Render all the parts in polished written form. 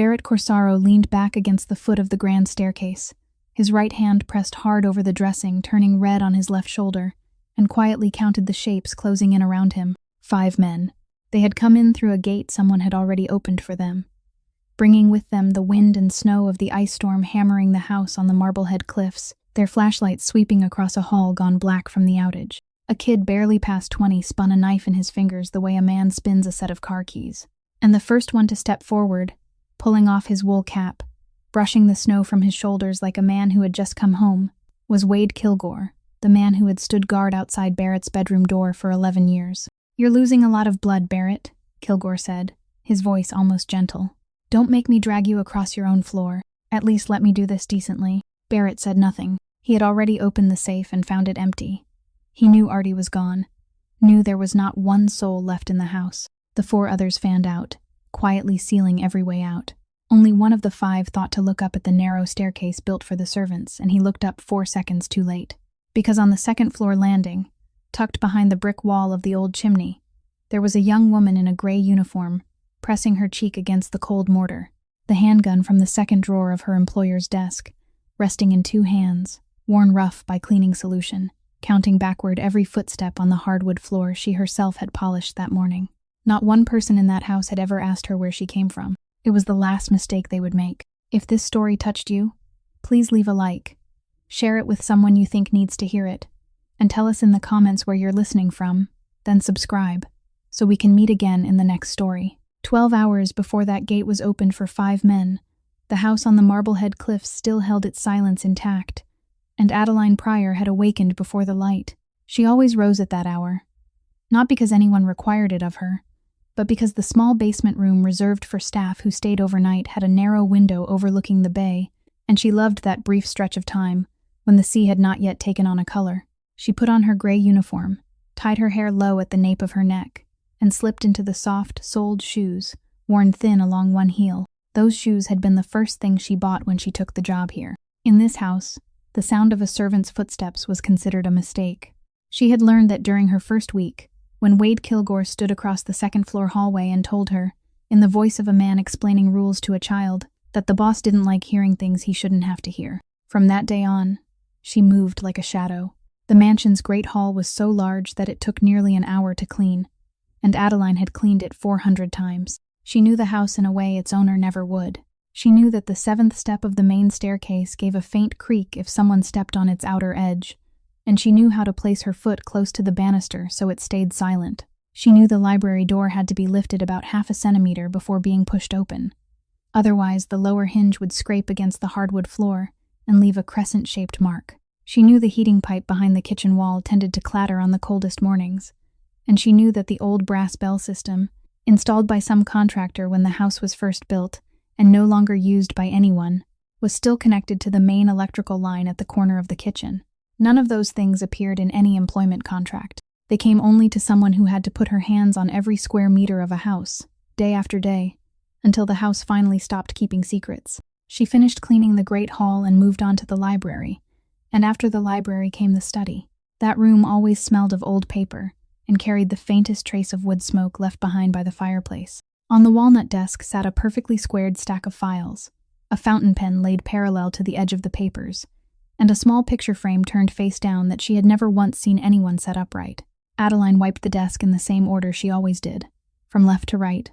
Barrett Corsaro leaned back against the foot of the grand staircase. His right hand pressed hard over the dressing, turning red on his left shoulder, and quietly counted the shapes closing in around him. 5 men. They had come in through a gate someone had already opened for them, bringing with them the wind and snow of the ice storm hammering the house on the Marblehead cliffs, their flashlights sweeping across a hall gone black from the outage. A kid barely past 20 spun a knife in his fingers the way a man spins a set of car keys. And the first one to step forward, pulling off his wool cap, brushing the snow from his shoulders like a man who had just come home, was Wade Kilgore, the man who had stood guard outside Barrett's bedroom door for 11 years. "You're losing a lot of blood, Barrett," Kilgore said, his voice almost gentle. "Don't make me drag you across your own floor. At least let me do this decently." Barrett said nothing. He had already opened the safe and found it empty. He knew Artie was gone, knew there was not one soul left in the house. The 4 others fanned out, quietly sealing every way out. Only one of the 5 thought to look up at the narrow staircase built for the servants, and he looked up 4 seconds too late. Because on the second-floor landing, tucked behind the brick wall of the old chimney, there was a young woman in a gray uniform, pressing her cheek against the cold mortar, the handgun from the second drawer of her employer's desk, resting in 2 hands, worn rough by cleaning solution, counting backward every footstep on the hardwood floor she herself had polished that morning. Not one person in that house had ever asked her where she came from. It was the last mistake they would make. If this story touched you, please leave a like, share it with someone you think needs to hear it, and tell us in the comments where you're listening from, then subscribe, so we can meet again in the next story. 12 hours before that gate was opened for 5 men, the house on the Marblehead cliffs still held its silence intact, and Adeline Pryor had awakened before the light. She always rose at that hour, not because anyone required it of her, but because the small basement room reserved for staff who stayed overnight had a narrow window overlooking the bay, and she loved that brief stretch of time when the sea had not yet taken on a color. She put on her gray uniform, tied her hair low at the nape of her neck, and slipped into the soft-soled shoes, worn thin along one heel. Those shoes had been the first thing she bought when she took the job here. In this house, the sound of a servant's footsteps was considered a mistake. She had learned that during her first week, when Wade Kilgore stood across the second-floor hallway and told her, in the voice of a man explaining rules to a child, that the boss didn't like hearing things he shouldn't have to hear. From that day on, she moved like a shadow. The mansion's great hall was so large that it took nearly an hour to clean, and Adeline had cleaned it 400 times. She knew the house in a way its owner never would. She knew that the 7th step of the main staircase gave a faint creak if someone stepped on its outer edge, and she knew how to place her foot close to the banister so it stayed silent. She knew the library door had to be lifted about half a centimeter before being pushed open. Otherwise, the lower hinge would scrape against the hardwood floor and leave a crescent-shaped mark. She knew the heating pipe behind the kitchen wall tended to clatter on the coldest mornings, and she knew that the old brass bell system, installed by some contractor when the house was first built and no longer used by anyone, was still connected to the main electrical line at the corner of the kitchen. None of those things appeared in any employment contract. They came only to someone who had to put her hands on every square meter of a house, day after day, until the house finally stopped keeping secrets. She finished cleaning the great hall and moved on to the library, and after the library came the study. That room always smelled of old paper and carried the faintest trace of wood smoke left behind by the fireplace. On the walnut desk sat a perfectly squared stack of files, a fountain pen laid parallel to the edge of the papers, and a small picture frame turned face down that she had never once seen anyone set upright. Adeline wiped the desk in the same order she always did, from left to right,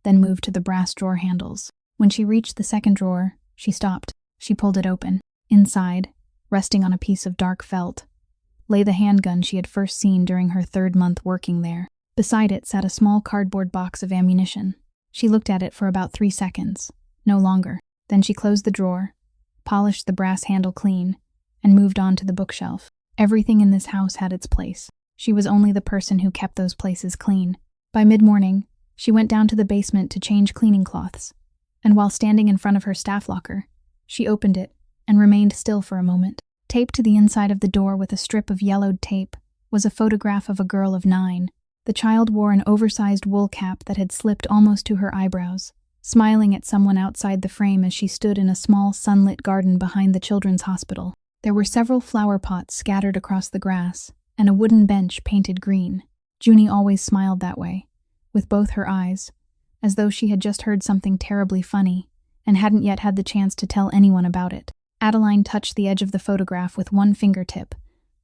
then moved to the brass drawer handles. When she reached the second drawer, she stopped. She pulled it open. Inside, resting on a piece of dark felt, lay the handgun she had first seen during her 3rd month working there. Beside it sat a small cardboard box of ammunition. She looked at it for about 3 seconds, no longer. Then she closed the drawer, polished the brass handle clean, and moved on to the bookshelf. Everything in this house had its place. She was only the person who kept those places clean. By mid-morning, she went down to the basement to change cleaning cloths, and while standing in front of her staff locker, she opened it and remained still for a moment. Taped to the inside of the door with a strip of yellowed tape was a photograph of a girl of 9. The child wore an oversized wool cap that had slipped almost to her eyebrows, smiling at someone outside the frame as she stood in a small sunlit garden behind the children's hospital. There were several flower pots scattered across the grass, and a wooden bench painted green. Junie always smiled that way, with both her eyes, as though she had just heard something terribly funny, and hadn't yet had the chance to tell anyone about it. Adeline touched the edge of the photograph with one fingertip,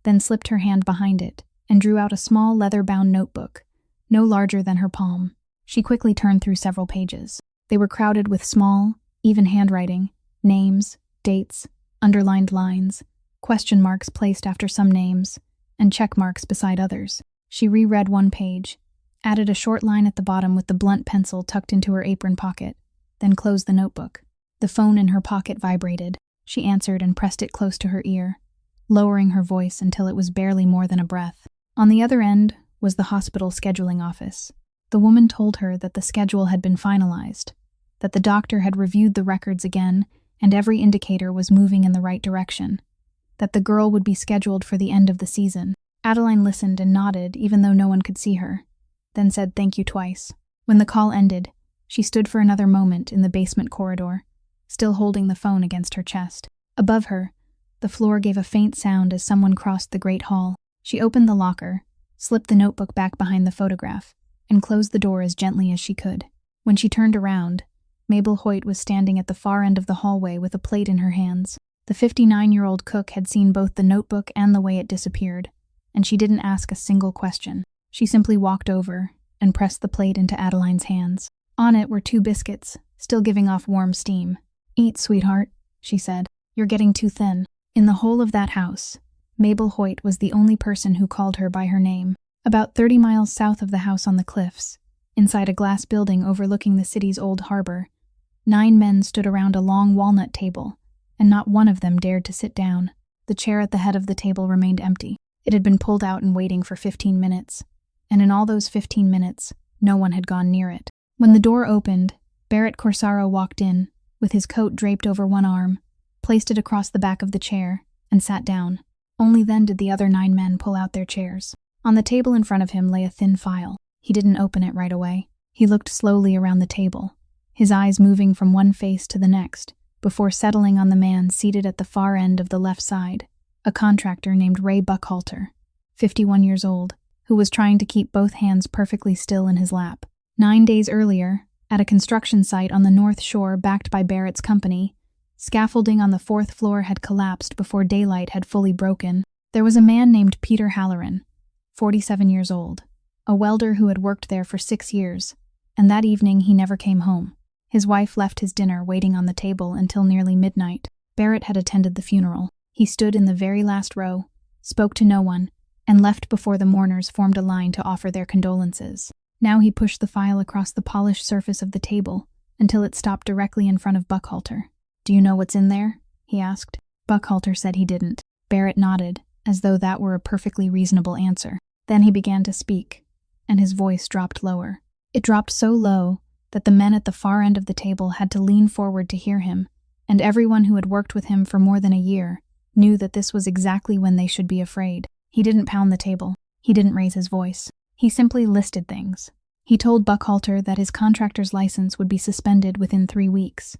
then slipped her hand behind it and drew out a small leather-bound notebook, no larger than her palm. She quickly turned through several pages. They were crowded with small, even handwriting, names, dates, underlined lines, question marks placed after some names, and check marks beside others. She reread one page, added a short line at the bottom with the blunt pencil tucked into her apron pocket, then closed the notebook. The phone in her pocket vibrated. She answered and pressed it close to her ear, lowering her voice until it was barely more than a breath. On the other end was the hospital scheduling office. The woman told her that the schedule had been finalized, that the doctor had reviewed the records again and every indicator was moving in the right direction, that the girl would be scheduled for the end of the season. Adeline listened and nodded even though no one could see her, then said thank you twice. When the call ended, she stood for another moment in the basement corridor, still holding the phone against her chest. Above her, the floor gave a faint sound as someone crossed the great hall. She opened the locker, slipped the notebook back behind the photograph, and closed the door as gently as she could. When she turned around, Mabel Hoyt was standing at the far end of the hallway with a plate in her hands. The 59-year-old cook had seen both the notebook and the way it disappeared, and she didn't ask a single question. She simply walked over and pressed the plate into Adeline's hands. On it were 2 biscuits, still giving off warm steam. "Eat, sweetheart," she said. "You're getting too thin." In the whole of that house, Mabel Hoyt was the only person who called her by her name. About 30 miles south of the house on the cliffs, inside a glass building overlooking the city's old harbor, 9 men stood around a long walnut table, and not one of them dared to sit down. The chair at the head of the table remained empty. It had been pulled out and waiting for 15 minutes, and in all those 15 minutes, no one had gone near it. When the door opened, Barrett Corsaro walked in, with his coat draped over one arm, placed it across the back of the chair, and sat down. Only then did the other 9 men pull out their chairs. On the table in front of him lay a thin file. He didn't open it right away. He looked slowly around the table, his eyes moving from one face to the next, before settling on the man seated at the far end of the left side, a contractor named Ray Buckhalter, 51 years old, who was trying to keep both hands perfectly still in his lap. 9 days earlier, at a construction site on the North Shore backed by Barrett's company, scaffolding on the 4th floor had collapsed before daylight had fully broken. There was a man named Peter Halloran, 47 years old, a welder who had worked there for 6 years, and that evening he never came home. His wife left his dinner waiting on the table until nearly midnight. Barrett had attended the funeral. He stood in the very last row, spoke to no one, and left before the mourners formed a line to offer their condolences. Now he pushed the file across the polished surface of the table until it stopped directly in front of Buckhalter. "Do you know what's in there?" he asked. Buckhalter said he didn't. Barrett nodded, as though that were a perfectly reasonable answer. Then he began to speak, and his voice dropped lower. It dropped so low that the men at the far end of the table had to lean forward to hear him, and everyone who had worked with him for more than a year knew that this was exactly when they should be afraid. He didn't pound the table. He didn't raise his voice. He simply listed things. He told Buckhalter that his contractor's license would be suspended within 3 weeks,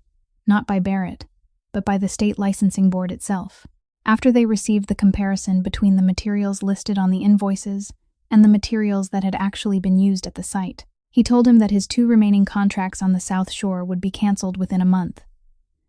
not by Barrett, but by the state licensing board itself, after they received the comparison between the materials listed on the invoices and the materials that had actually been used at the site. He told him that his 2 remaining contracts on the South Shore would be canceled within a month,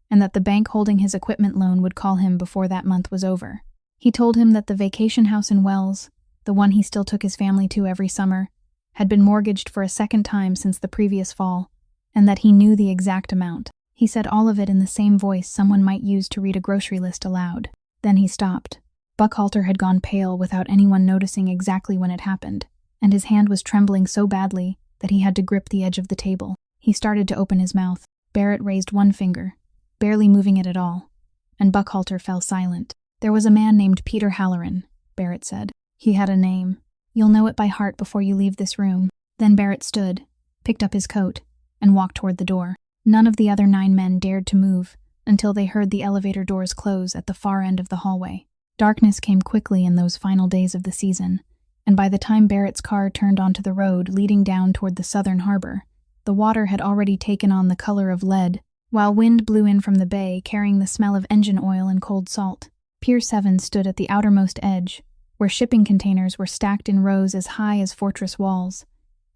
and that the bank holding his equipment loan would call him before that month was over. He told him that the vacation house in Wells, the one he still took his family to every summer, had been mortgaged for a second time since the previous fall, and that he knew the exact amount. He said all of it in the same voice someone might use to read a grocery list aloud. Then he stopped. Buckhalter had gone pale without anyone noticing exactly when it happened, and his hand was trembling so badly that he had to grip the edge of the table. He started to open his mouth. Barrett raised one finger, barely moving it at all, and Buckhalter fell silent. "There was a man named Peter Halloran," Barrett said. "He had a name. You'll know it by heart before you leave this room." Then Barrett stood, picked up his coat, and walked toward the door. None of the other 9 men dared to move until they heard the elevator doors close at the far end of the hallway. Darkness came quickly in those final days of the season, and by the time Barrett's car turned onto the road leading down toward the southern harbor, the water had already taken on the color of lead, while wind blew in from the bay carrying the smell of engine oil and cold salt. Pier 7 stood at the outermost edge, where shipping containers were stacked in rows as high as fortress walls,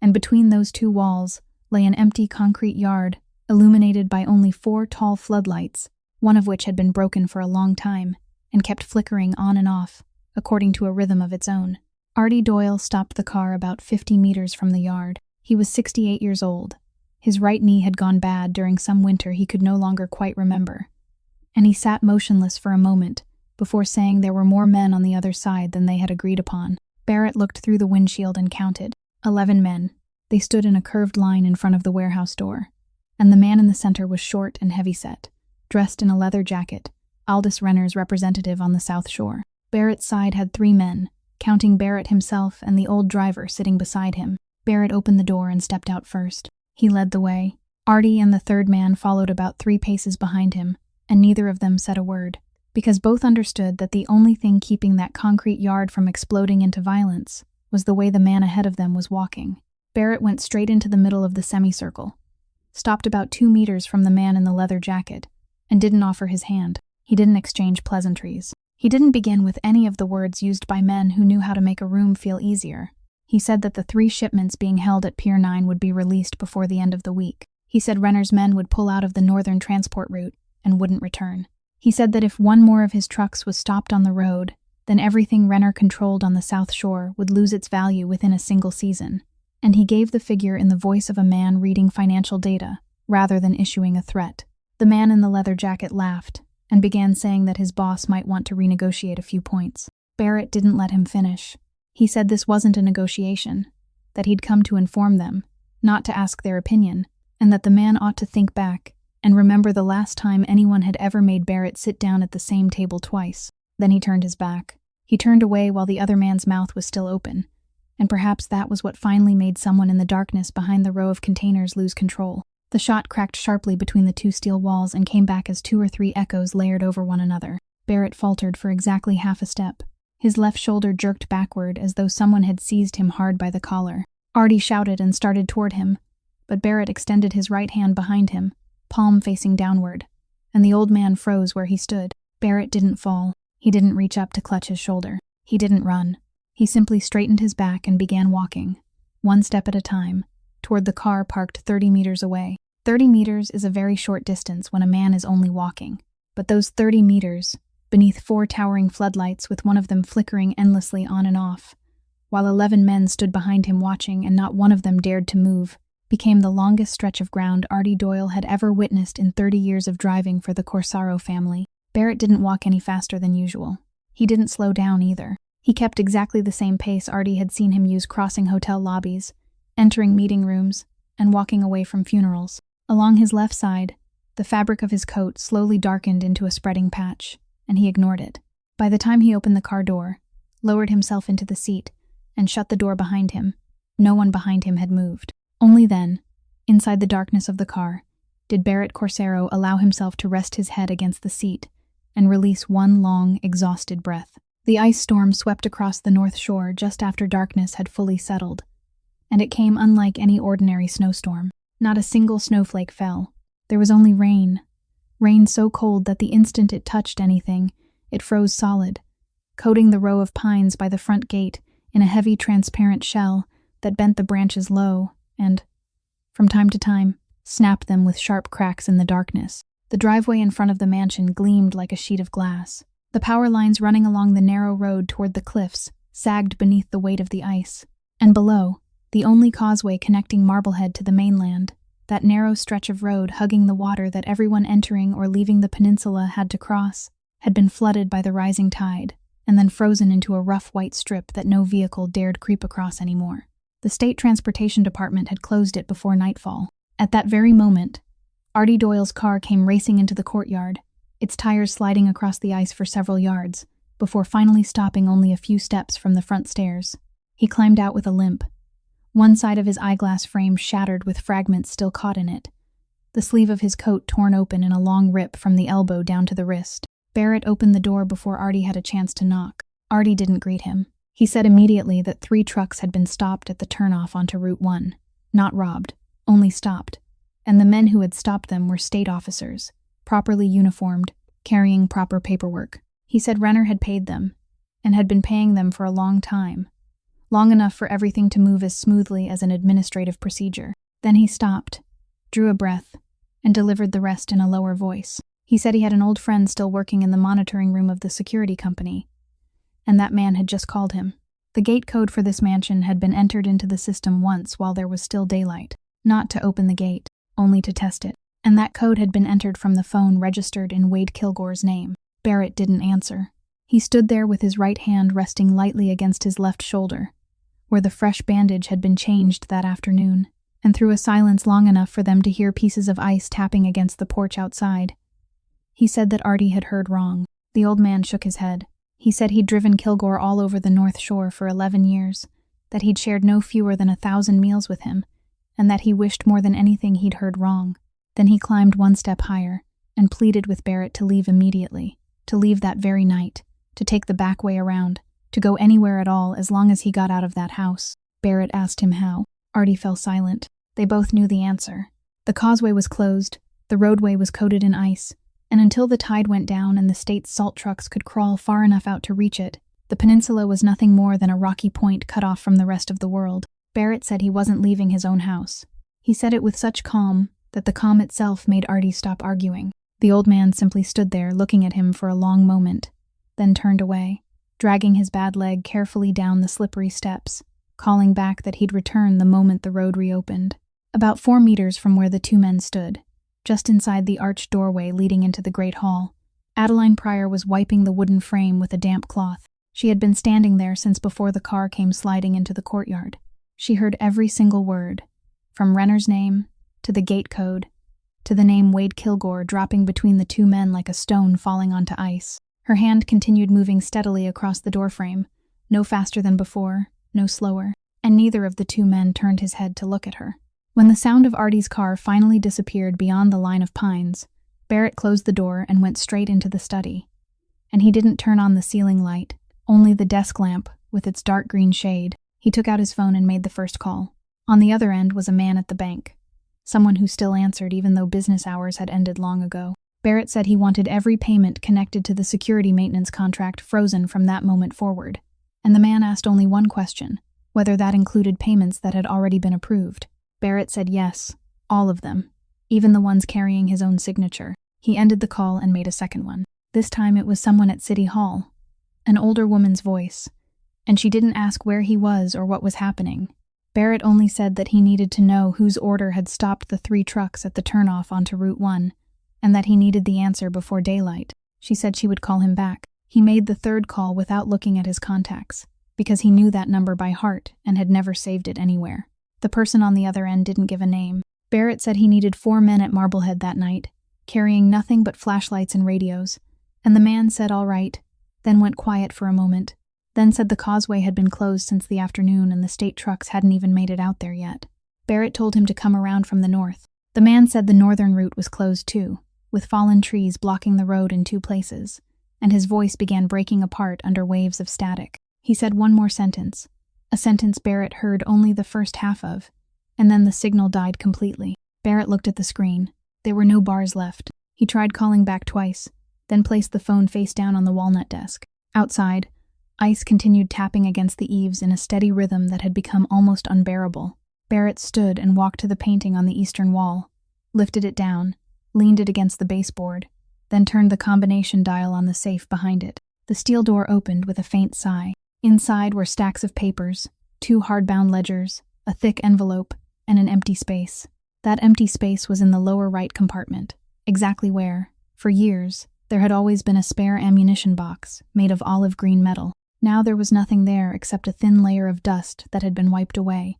and between those 2 walls lay an empty concrete yard illuminated by only 4 tall floodlights, one of which had been broken for a long time and kept flickering on and off, according to a rhythm of its own. Artie Doyle stopped the car about 50 meters from the yard. He was 68 years old. His right knee had gone bad during some winter he could no longer quite remember, and he sat motionless for a moment before saying there were more men on the other side than they had agreed upon. Barrett looked through the windshield and counted. 11 men. They stood in a curved line in front of the warehouse door, and the man in the center was short and heavyset, dressed in a leather jacket, Aldous Renner's representative on the South Shore. Barrett's side had 3 men, counting Barrett himself and the old driver sitting beside him. Barrett opened the door and stepped out first. He led the way. Artie and the third man followed about 3 paces behind him, and neither of them said a word, because both understood that the only thing keeping that concrete yard from exploding into violence was the way the man ahead of them was walking. Barrett went straight into the middle of the semicircle, stopped about 2 meters from the man in the leather jacket, and didn't offer his hand. He didn't exchange pleasantries. He didn't begin with any of the words used by men who knew how to make a room feel easier. He said that the 3 shipments being held at Pier 9 would be released before the end of the week. He said Renner's men would pull out of the northern transport route and wouldn't return. He said that if one more of his trucks was stopped on the road, then everything Renner controlled on the South Shore would lose its value within a single season. And he gave the figure in the voice of a man reading financial data, rather than issuing a threat. The man in the leather jacket laughed, and began saying that his boss might want to renegotiate a few points. Barrett didn't let him finish. He said this wasn't a negotiation, that he'd come to inform them, not to ask their opinion, and that the man ought to think back and remember the last time anyone had ever made Barrett sit down at the same table twice. Then he turned his back. He turned away while the other man's mouth was still open, and perhaps that was what finally made someone in the darkness behind the row of containers lose control. The shot cracked sharply between the 2 steel walls and came back as 2 or 3 echoes layered over one another. Barrett faltered for exactly half a step. His left shoulder jerked backward as though someone had seized him hard by the collar. Artie shouted and started toward him, but Barrett extended his right hand behind him, palm facing downward, and the old man froze where he stood. Barrett didn't fall. He didn't reach up to clutch his shoulder. He didn't run. He simply straightened his back and began walking, 1 step at a time, toward the car parked 30 meters away. 30 meters is a very short distance when a man is only walking, but those 30 meters, beneath 4 towering floodlights with one of them flickering endlessly on and off, while 11 men stood behind him watching and not one of them dared to move, became the longest stretch of ground Artie Doyle had ever witnessed in 30 years of driving for the Corsaro family. Barrett didn't walk any faster than usual. He didn't slow down either. He kept exactly the same pace Artie had seen him use crossing hotel lobbies, entering meeting rooms, and walking away from funerals. Along his left side, the fabric of his coat slowly darkened into a spreading patch, and he ignored it. By the time he opened the car door, lowered himself into the seat, and shut the door behind him, no one behind him had moved. Only then, inside the darkness of the car, did Barrett Corsaro allow himself to rest his head against the seat and release one long, exhausted breath. The ice storm swept across the North Shore just after darkness had fully settled, and it came unlike any ordinary snowstorm. Not a single snowflake fell. There was only rain. Rain so cold that the instant it touched anything, it froze solid, coating the row of pines by the front gate in a heavy transparent shell that bent the branches low and, from time to time, snapped them with sharp cracks in the darkness. The driveway in front of the mansion gleamed like a sheet of glass. The power lines running along the narrow road toward the cliffs sagged beneath the weight of the ice. And below, the only causeway connecting Marblehead to the mainland, that narrow stretch of road hugging the water that everyone entering or leaving the peninsula had to cross, had been flooded by the rising tide, and then frozen into a rough white strip that no vehicle dared creep across anymore. The State Transportation Department had closed it before nightfall. At that very moment, Artie Doyle's car came racing into the courtyard, its tires sliding across the ice for several yards, before finally stopping only a few steps from the front stairs. He climbed out with a limp, one side of his eyeglass frame shattered with fragments still caught in it, the sleeve of his coat torn open in a long rip from the elbow down to the wrist. Barrett opened the door before Artie had a chance to knock. Artie didn't greet him. He said immediately that 3 trucks had been stopped at the turnoff onto Route 1. Not robbed, only stopped, and the men who had stopped them were state officers, properly uniformed, carrying proper paperwork. He said Renner had paid them, and had been paying them for a long time, long enough for everything to move as smoothly as an administrative procedure. Then he stopped, drew a breath, and delivered the rest in a lower voice. He said he had an old friend still working in the monitoring room of the security company, and that man had just called him. The gate code for this mansion had been entered into the system once while there was still daylight, not to open the gate, only to test it, and that code had been entered from the phone registered in Wade Kilgore's name. Barrett didn't answer. He stood there with his right hand resting lightly against his left shoulder, where the fresh bandage had been changed that afternoon, and through a silence long enough for them to hear pieces of ice tapping against the porch outside. He said that Artie had heard wrong. The old man shook his head. He said he'd driven Kilgore all over the North Shore for 11 years, that he'd shared no fewer than 1,000 meals with him, and that he wished more than anything he'd heard wrong. Then he climbed one step higher and pleaded with Barrett to leave immediately, to leave that very night, to take the back way around, to go anywhere at all as long as he got out of that house. Barrett asked him how. Artie fell silent. They both knew the answer. The causeway was closed, the roadway was coated in ice, and until the tide went down and the state's salt trucks could crawl far enough out to reach it, the peninsula was nothing more than a rocky point cut off from the rest of the world. Barrett said he wasn't leaving his own house. He said it with such calm that the calm itself made Artie stop arguing. The old man simply stood there looking at him for a long moment, then turned away, dragging his bad leg carefully down the slippery steps, calling back that he'd return the moment the road reopened. About 4 meters from where the two men stood, just inside the arched doorway leading into the great hall, Adeline Pryor was wiping the wooden frame with a damp cloth. She had been standing there since before the car came sliding into the courtyard. She heard every single word, from Renner's name, to the gate code, to the name Wade Kilgore dropping between the two men like a stone falling onto ice. Her hand continued moving steadily across the doorframe, no faster than before, no slower, and neither of the two men turned his head to look at her. When the sound of Artie's car finally disappeared beyond the line of pines, Barrett closed the door and went straight into the study. And he didn't turn on the ceiling light, only the desk lamp with its dark green shade. He took out his phone and made the first call. On the other end was a man at the bank, someone who still answered even though business hours had ended long ago. Barrett said he wanted every payment connected to the security maintenance contract frozen from that moment forward, and the man asked only one question, whether that included payments that had already been approved. Barrett said yes, all of them, even the ones carrying his own signature. He ended the call and made a second one. This time it was someone at City Hall, an older woman's voice, and she didn't ask where he was or what was happening. Barrett only said that he needed to know whose order had stopped the 3 trucks at the turnoff onto Route 1, and that he needed the answer before daylight. She said she would call him back. He made the third call without looking at his contacts, because he knew that number by heart and had never saved it anywhere. The person on the other end didn't give a name. Barrett said he needed 4 men at Marblehead that night, carrying nothing but flashlights and radios, and the man said all right, then went quiet for a moment, then said the causeway had been closed since the afternoon and the state trucks hadn't even made it out there yet. Barrett told him to come around from the north. The man said the northern route was closed too, with fallen trees blocking the road in 2 places, and his voice began breaking apart under waves of static. He said one more sentence, a sentence Barrett heard only the first half of, and then the signal died completely. Barrett looked at the screen. There were no bars left. He tried calling back twice, then placed the phone face down on the walnut desk. Outside, ice continued tapping against the eaves in a steady rhythm that had become almost unbearable. Barrett stood and walked to the painting on the eastern wall, lifted it down, leaned it against the baseboard, then turned the combination dial on the safe behind it. The steel door opened with a faint sigh. Inside were stacks of papers, 2 hardbound ledgers, a thick envelope, and an empty space. That empty space was in the lower right compartment, exactly where, for years, there had always been a spare ammunition box made of olive green metal. Now there was nothing there except a thin layer of dust that had been wiped away,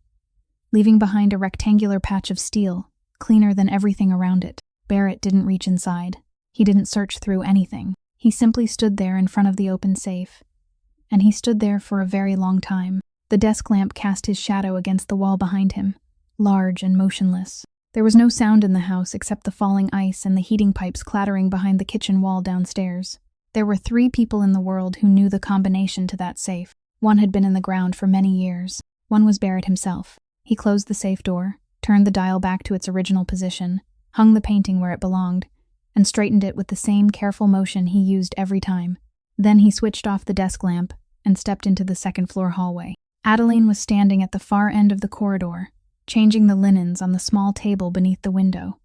leaving behind a rectangular patch of steel, cleaner than everything around it. Barrett didn't reach inside. He didn't search through anything. He simply stood there in front of the open safe. And he stood there for a very long time. The desk lamp cast his shadow against the wall behind him, large and motionless. There was no sound in the house except the falling ice and the heating pipes clattering behind the kitchen wall downstairs. There were 3 people in the world who knew the combination to that safe. One had been in the ground for many years. One was Barrett himself. He closed the safe door, turned the dial back to its original position, hung the painting where it belonged, and straightened it with the same careful motion he used every time. Then he switched off the desk lamp and stepped into the second-floor hallway. Adeline was standing at the far end of the corridor, changing the linens on the small table beneath the window,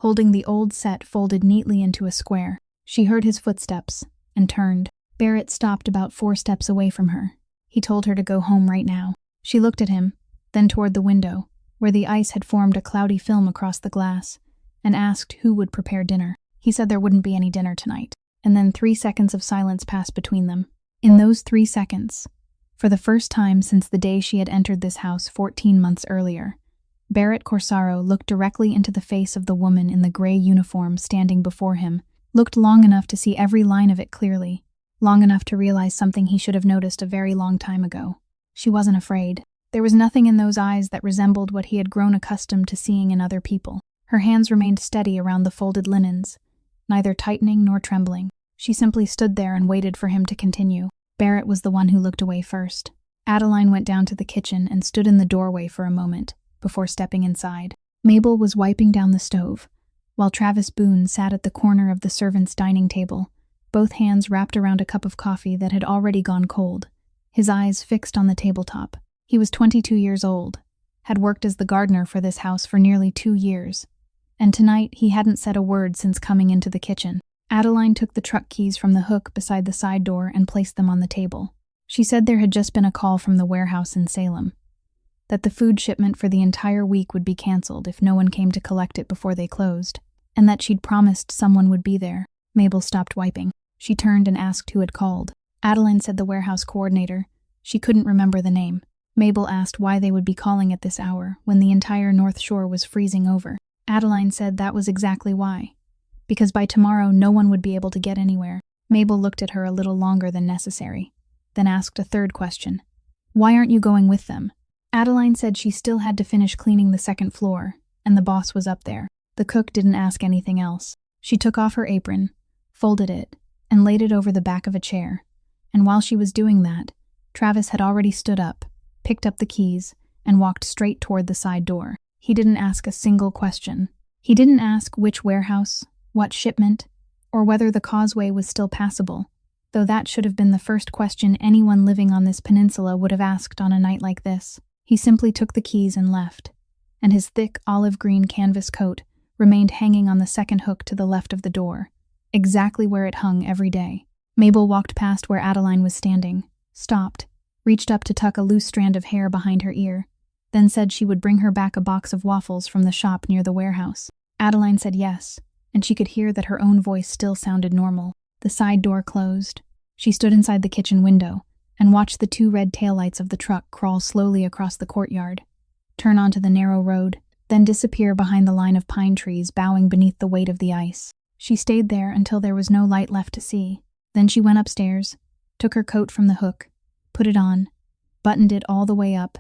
holding the old set folded neatly into a square. She heard his footsteps and turned. Barrett stopped about 4 steps away from her. He told her to go home right now. She looked at him, then toward the window, where the ice had formed a cloudy film across the glass, and asked who would prepare dinner. He said there wouldn't be any dinner tonight, and then 3 seconds of silence passed between them. In those 3 seconds, for the first time since the day she had entered this house 14 months earlier, Barrett Corsaro looked directly into the face of the woman in the gray uniform standing before him, looked long enough to see every line of it clearly, long enough to realize something he should have noticed a very long time ago. She wasn't afraid. There was nothing in those eyes that resembled what he had grown accustomed to seeing in other people. Her hands remained steady around the folded linens, neither tightening nor trembling. She simply stood there and waited for him to continue. Barrett was the one who looked away first. Adeline went down to the kitchen and stood in the doorway for a moment, before stepping inside. Mabel was wiping down the stove, while Travis Boone sat at the corner of the servants' dining table, both hands wrapped around a cup of coffee that had already gone cold, his eyes fixed on the tabletop. He was 22 years old, had worked as the gardener for this house for nearly 2 years, and tonight he hadn't said a word since coming into the kitchen. Adeline took the truck keys from the hook beside the side door and placed them on the table. She said there had just been a call from the warehouse in Salem, that the food shipment for the entire week would be canceled if no one came to collect it before they closed, and that she'd promised someone would be there. Mabel stopped wiping. She turned and asked who had called. Adeline said the warehouse coordinator. She couldn't remember the name. Mabel asked why they would be calling at this hour when the entire North Shore was freezing over. Adeline said that was exactly why. Because by tomorrow no one would be able to get anywhere. Mabel looked at her a little longer than necessary, then asked a third question. Why aren't you going with them? Adeline said she still had to finish cleaning the second floor, and the boss was up there. The cook didn't ask anything else. She took off her apron, folded it, and laid it over the back of a chair. And while she was doing that, Travis had already stood up, picked up the keys, and walked straight toward the side door. He didn't ask a single question. He didn't ask which warehouse, what shipment, or whether the causeway was still passable, though that should have been the first question anyone living on this peninsula would have asked on a night like this. He simply took the keys and left, and his thick olive-green canvas coat remained hanging on the second hook to the left of the door, exactly where it hung every day. Mabel walked past where Adeline was standing, stopped, reached up to tuck a loose strand of hair behind her ear, then said she would bring her back a box of waffles from the shop near the warehouse. Adeline said yes, and she could hear that her own voice still sounded normal. The side door closed. She stood inside the kitchen window and watched the 2 red taillights of the truck crawl slowly across the courtyard, turn onto the narrow road, then disappear behind the line of pine trees bowing beneath the weight of the ice. She stayed there until there was no light left to see. Then she went upstairs, took her coat from the hook, put it on, buttoned it all the way up,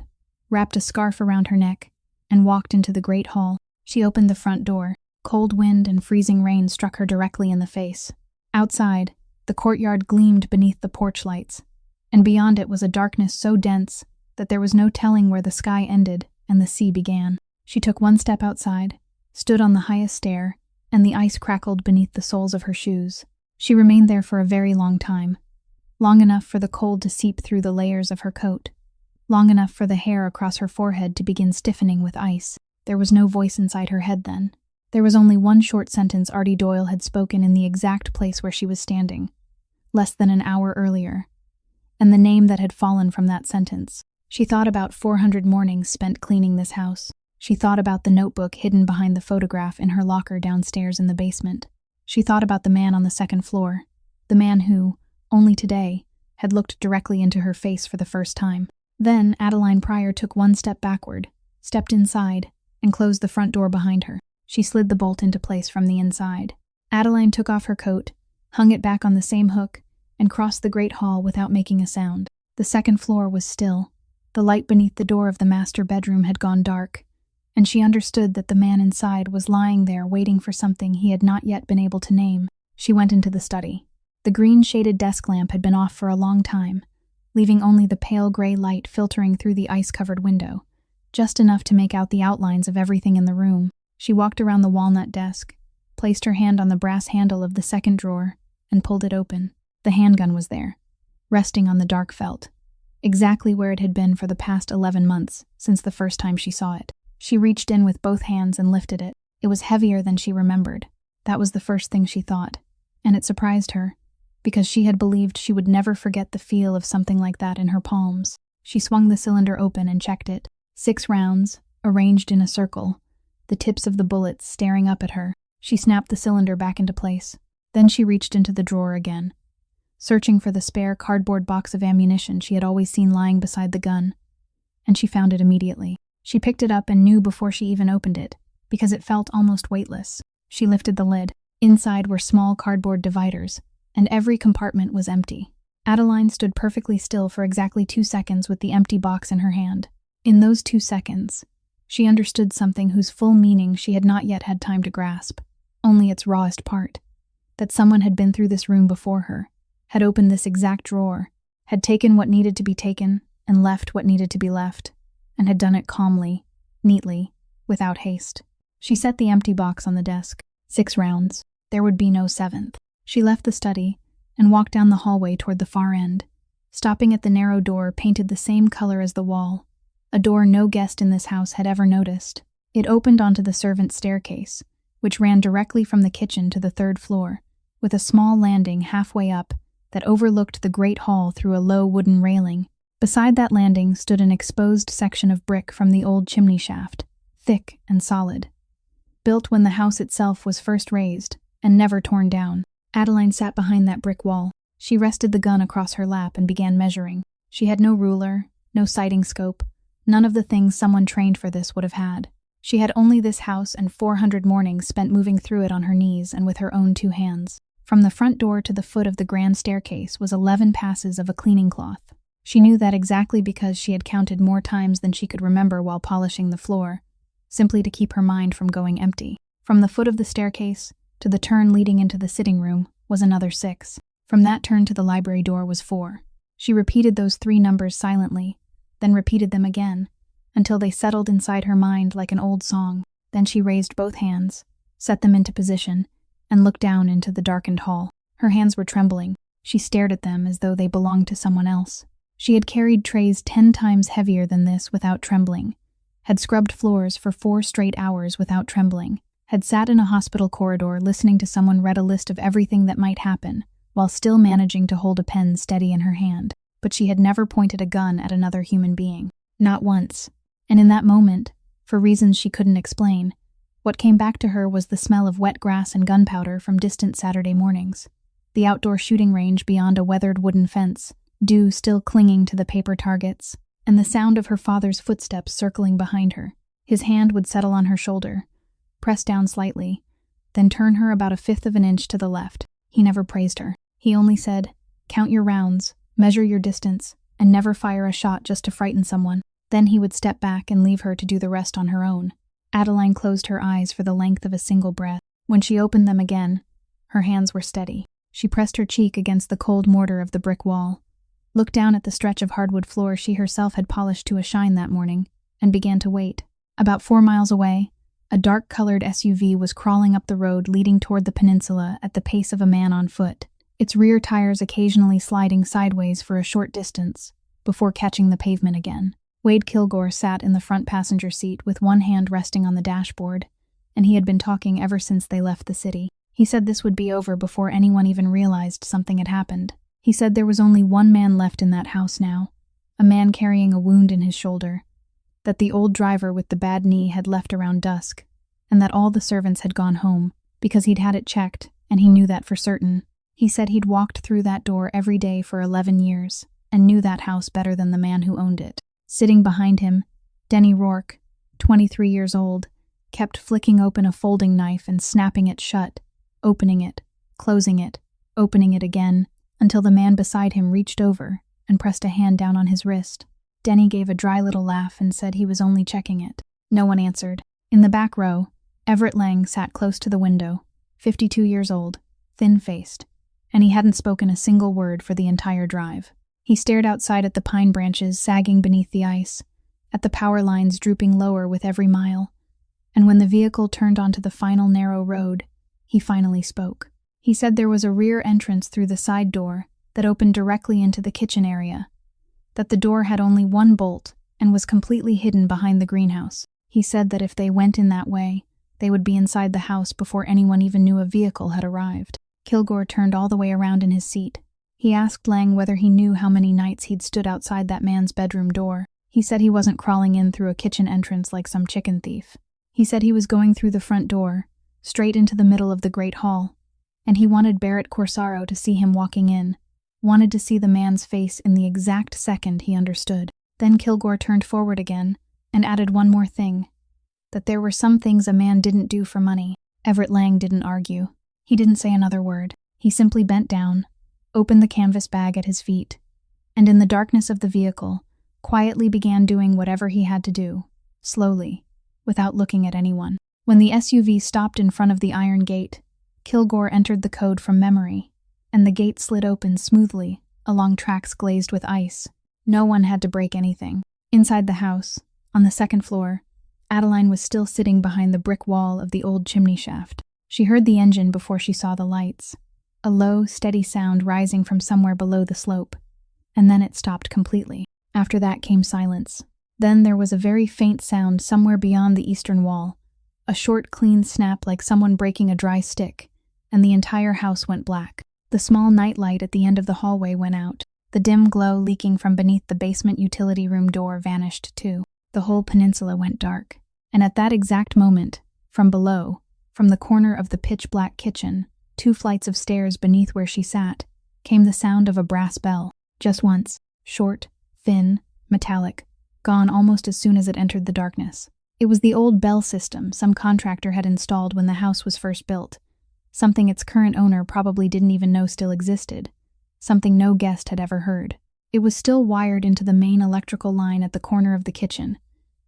wrapped a scarf around her neck, and walked into the great hall. She opened the front door. Cold wind and freezing rain struck her directly in the face. Outside, the courtyard gleamed beneath the porch lights, and beyond it was a darkness so dense that there was no telling where the sky ended and the sea began. She took 1 step outside, stood on the highest stair, and the ice crackled beneath the soles of her shoes. She remained there for a very long time, long enough for the cold to seep through the layers of her coat, long enough for the hair across her forehead to begin stiffening with ice. There was no voice inside her head then. There was only one short sentence Artie Doyle had spoken in the exact place where she was standing, less than an hour earlier, and the name that had fallen from that sentence. She thought about 400 mornings spent cleaning this house. She thought about the notebook hidden behind the photograph in her locker downstairs in the basement. She thought about the man on the second floor, the man who, only today, had looked directly into her face for the first time. Then Adeline Pryor took 1 step backward, stepped inside, and closed the front door behind her. She slid the bolt into place from the inside. Adeline took off her coat, hung it back on the same hook, and crossed the great hall without making a sound. The second floor was still. The light beneath the door of the master bedroom had gone dark, and she understood that the man inside was lying there waiting for something he had not yet been able to name. She went into the study. The green-shaded desk lamp had been off for a long time, leaving only the pale gray light filtering through the ice-covered window, just enough to make out the outlines of everything in the room. She walked around the walnut desk, placed her hand on the brass handle of the second drawer, and pulled it open. The handgun was there, resting on the dark felt, exactly where it had been for the past 11 months since the first time she saw it. She reached in with both hands and lifted it. It was heavier than she remembered. That was the first thing she thought. And it surprised her, because she had believed she would never forget the feel of something like that in her palms. She swung the cylinder open and checked it. 6 rounds, arranged in a circle, the tips of the bullets staring up at her. She snapped the cylinder back into place. Then she reached into the drawer again, searching for the spare cardboard box of ammunition she had always seen lying beside the gun. And she found it immediately. She picked it up and knew before she even opened it, because it felt almost weightless. She lifted the lid. Inside were small cardboard dividers, and every compartment was empty. Adeline stood perfectly still for exactly 2 seconds with the empty box in her hand. In those 2 seconds, she understood something whose full meaning she had not yet had time to grasp, only its rawest part. That someone had been through this room before her, had opened this exact drawer, had taken what needed to be taken and left what needed to be left, and had done it calmly, neatly, without haste. She set the empty box on the desk. 6 rounds. There would be no 7th. She left the study and walked down the hallway toward the far end, stopping at the narrow door painted the same color as the wall, a door no guest in this house had ever noticed. It opened onto the servants' staircase, which ran directly from the kitchen to the 3rd floor, with a small landing halfway up that overlooked the great hall through a low wooden railing. Beside that landing stood an exposed section of brick from the old chimney shaft, thick and solid, built when the house itself was first raised and never torn down. Adeline sat behind that brick wall. She rested the gun across her lap and began measuring. She had no ruler, no sighting scope, none of the things someone trained for this would have had. She had only this house and 400 mornings spent moving through it on her knees and with her own 2 hands. From the front door to the foot of the grand staircase was 11 passes of a cleaning cloth. She knew that exactly because she had counted more times than she could remember while polishing the floor, simply to keep her mind from going empty. From the foot of the staircase to the turn leading into the sitting room was another 6. From that turn to the library door was 4. She repeated those 3 numbers silently, then repeated them again, until they settled inside her mind like an old song. Then she raised both hands, set them into position, and looked down into the darkened hall. Her hands were trembling. She stared at them as though they belonged to someone else. She had carried trays 10 times heavier than this without trembling, had scrubbed floors for 4 straight hours without trembling, had sat in a hospital corridor listening to someone read a list of everything that might happen, while still managing to hold a pen steady in her hand. But she had never pointed a gun at another human being. Not once. And in that moment, for reasons she couldn't explain, what came back to her was the smell of wet grass and gunpowder from distant Saturday mornings, the outdoor shooting range beyond a weathered wooden fence, dew still clinging to the paper targets, and the sound of her father's footsteps circling behind her. His hand would settle on her shoulder, press down slightly, then turn her about 1/5 of an inch to the left. He never praised her. He only said, "Count your rounds, measure your distance, and never fire a shot just to frighten someone." Then he would step back and leave her to do the rest on her own. Adeline closed her eyes for the length of a single breath. When she opened them again, her hands were steady. She pressed her cheek against the cold mortar of the brick wall, looked down at the stretch of hardwood floor she herself had polished to a shine that morning, and began to wait. About 4 miles away, a dark-colored SUV was crawling up the road leading toward the peninsula at the pace of a man on foot, its rear tires occasionally sliding sideways for a short distance before catching the pavement again. Wade Kilgore sat in the front passenger seat with one hand resting on the dashboard, and he had been talking ever since they left the city. He said this would be over before anyone even realized something had happened. He said there was only one man left in that house now, a man carrying a wound in his shoulder, that the old driver with the bad knee had left around dusk, and that all the servants had gone home, because he'd had it checked, and he knew that for certain. He said he'd walked through that door every day for 11 years, and knew that house better than the man who owned it. Sitting behind him, Denny Rourke, 23 years old, kept flicking open a folding knife and snapping it shut, opening it, closing it, opening it again, until the man beside him reached over and pressed a hand down on his wrist. Denny gave a dry little laugh and said he was only checking it. No one answered. In the back row, Everett Lang sat close to the window, 52 years old, thin-faced, and he hadn't spoken a single word for the entire drive. He stared outside at the pine branches sagging beneath the ice, at the power lines drooping lower with every mile, and when the vehicle turned onto the final narrow road, he finally spoke. He said there was a rear entrance through the side door that opened directly into the kitchen area, that the door had only one bolt and was completely hidden behind the greenhouse. He said that if they went in that way, They would be inside the house before anyone even knew a vehicle had arrived. Kilgore turned all the way around in his seat. He asked Lang whether he knew how many nights he'd stood outside that man's bedroom door. He said he wasn't crawling in through a kitchen entrance like some chicken thief. He said he was going through the front door, straight into the middle of the great hall, and he wanted Barrett Corsaro to see him walking in, wanted to see the man's face in the exact second he understood. Then Kilgore turned forward again and added one more thing, that there were some things a man didn't do for money. Everett Lang didn't argue. He didn't say another word. He simply bent down, opened the canvas bag at his feet, and in the darkness of the vehicle, quietly began doing whatever he had to do, slowly, without looking at anyone. When the SUV stopped in front of the iron gate, Kilgore entered the code from memory, and the gate slid open smoothly, along tracks glazed with ice. No one had to break anything. Inside the house, on the second floor, Adeline was still sitting behind the brick wall of the old chimney shaft. She heard the engine before she saw the lights, a low, steady sound rising from somewhere below the slope, and then it stopped completely. After that came silence. Then there was a very faint sound somewhere beyond the eastern wall, a short, clean snap like someone breaking a dry stick, and the entire house went black. The small nightlight at the end of the hallway went out. The dim glow leaking from beneath the basement utility room door vanished too. The whole peninsula went dark. And at that exact moment, from below, from the corner of the pitch-black kitchen, 2 flights of stairs beneath where she sat, came the sound of a brass bell. Just once, short, thin, metallic, gone almost as soon as it entered the darkness. It was the old bell system some contractor had installed when the house was first built, something its current owner probably didn't even know still existed, something no guest had ever heard. It was still wired into the main electrical line at the corner of the kitchen,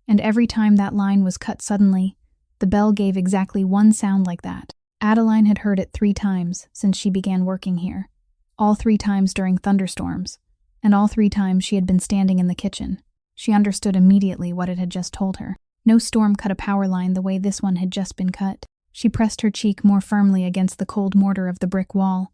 and every time that line was cut suddenly, the bell gave exactly one sound like that. Adeline had heard it 3 times since she began working here, all 3 times during thunderstorms, and all 3 times she had been standing in the kitchen. She understood immediately what it had just told her. No storm cut a power line the way this one had just been cut. She pressed her cheek more firmly against the cold mortar of the brick wall,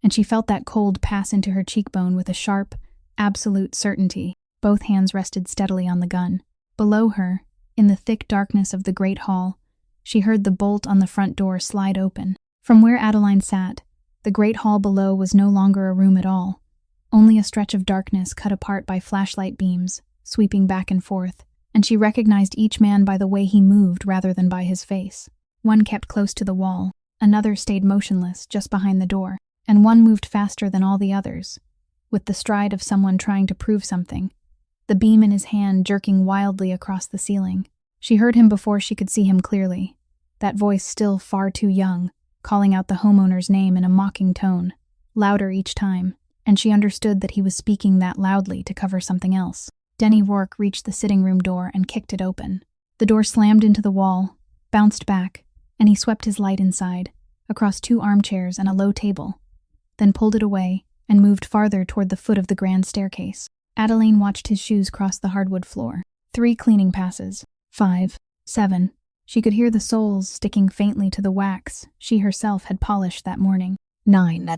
and she felt that cold pass into her cheekbone with a sharp, absolute certainty. Both hands rested steadily on the gun. Below her, in the thick darkness of the great hall, she heard the bolt on the front door slide open. From where Adeline sat, the great hall below was no longer a room at all, only a stretch of darkness cut apart by flashlight beams, sweeping back and forth, and she recognized each man by the way he moved rather than by his face. One kept close to the wall, another stayed motionless just behind the door, and one moved faster than all the others, with the stride of someone trying to prove something, the beam in his hand jerking wildly across the ceiling. She heard him before she could see him clearly, that voice still far too young, calling out the homeowner's name in a mocking tone, louder each time, and she understood that he was speaking that loudly to cover something else. Denny Rourke reached the sitting room door and kicked it open. The door slammed into the wall, bounced back, and he swept his light inside, across 2 armchairs and a low table, then pulled it away and moved farther toward the foot of the grand staircase. Adeline watched his shoes cross the hardwood floor. 3 cleaning passes. 5. 7. She could hear the soles sticking faintly to the wax she herself had polished that morning. 9.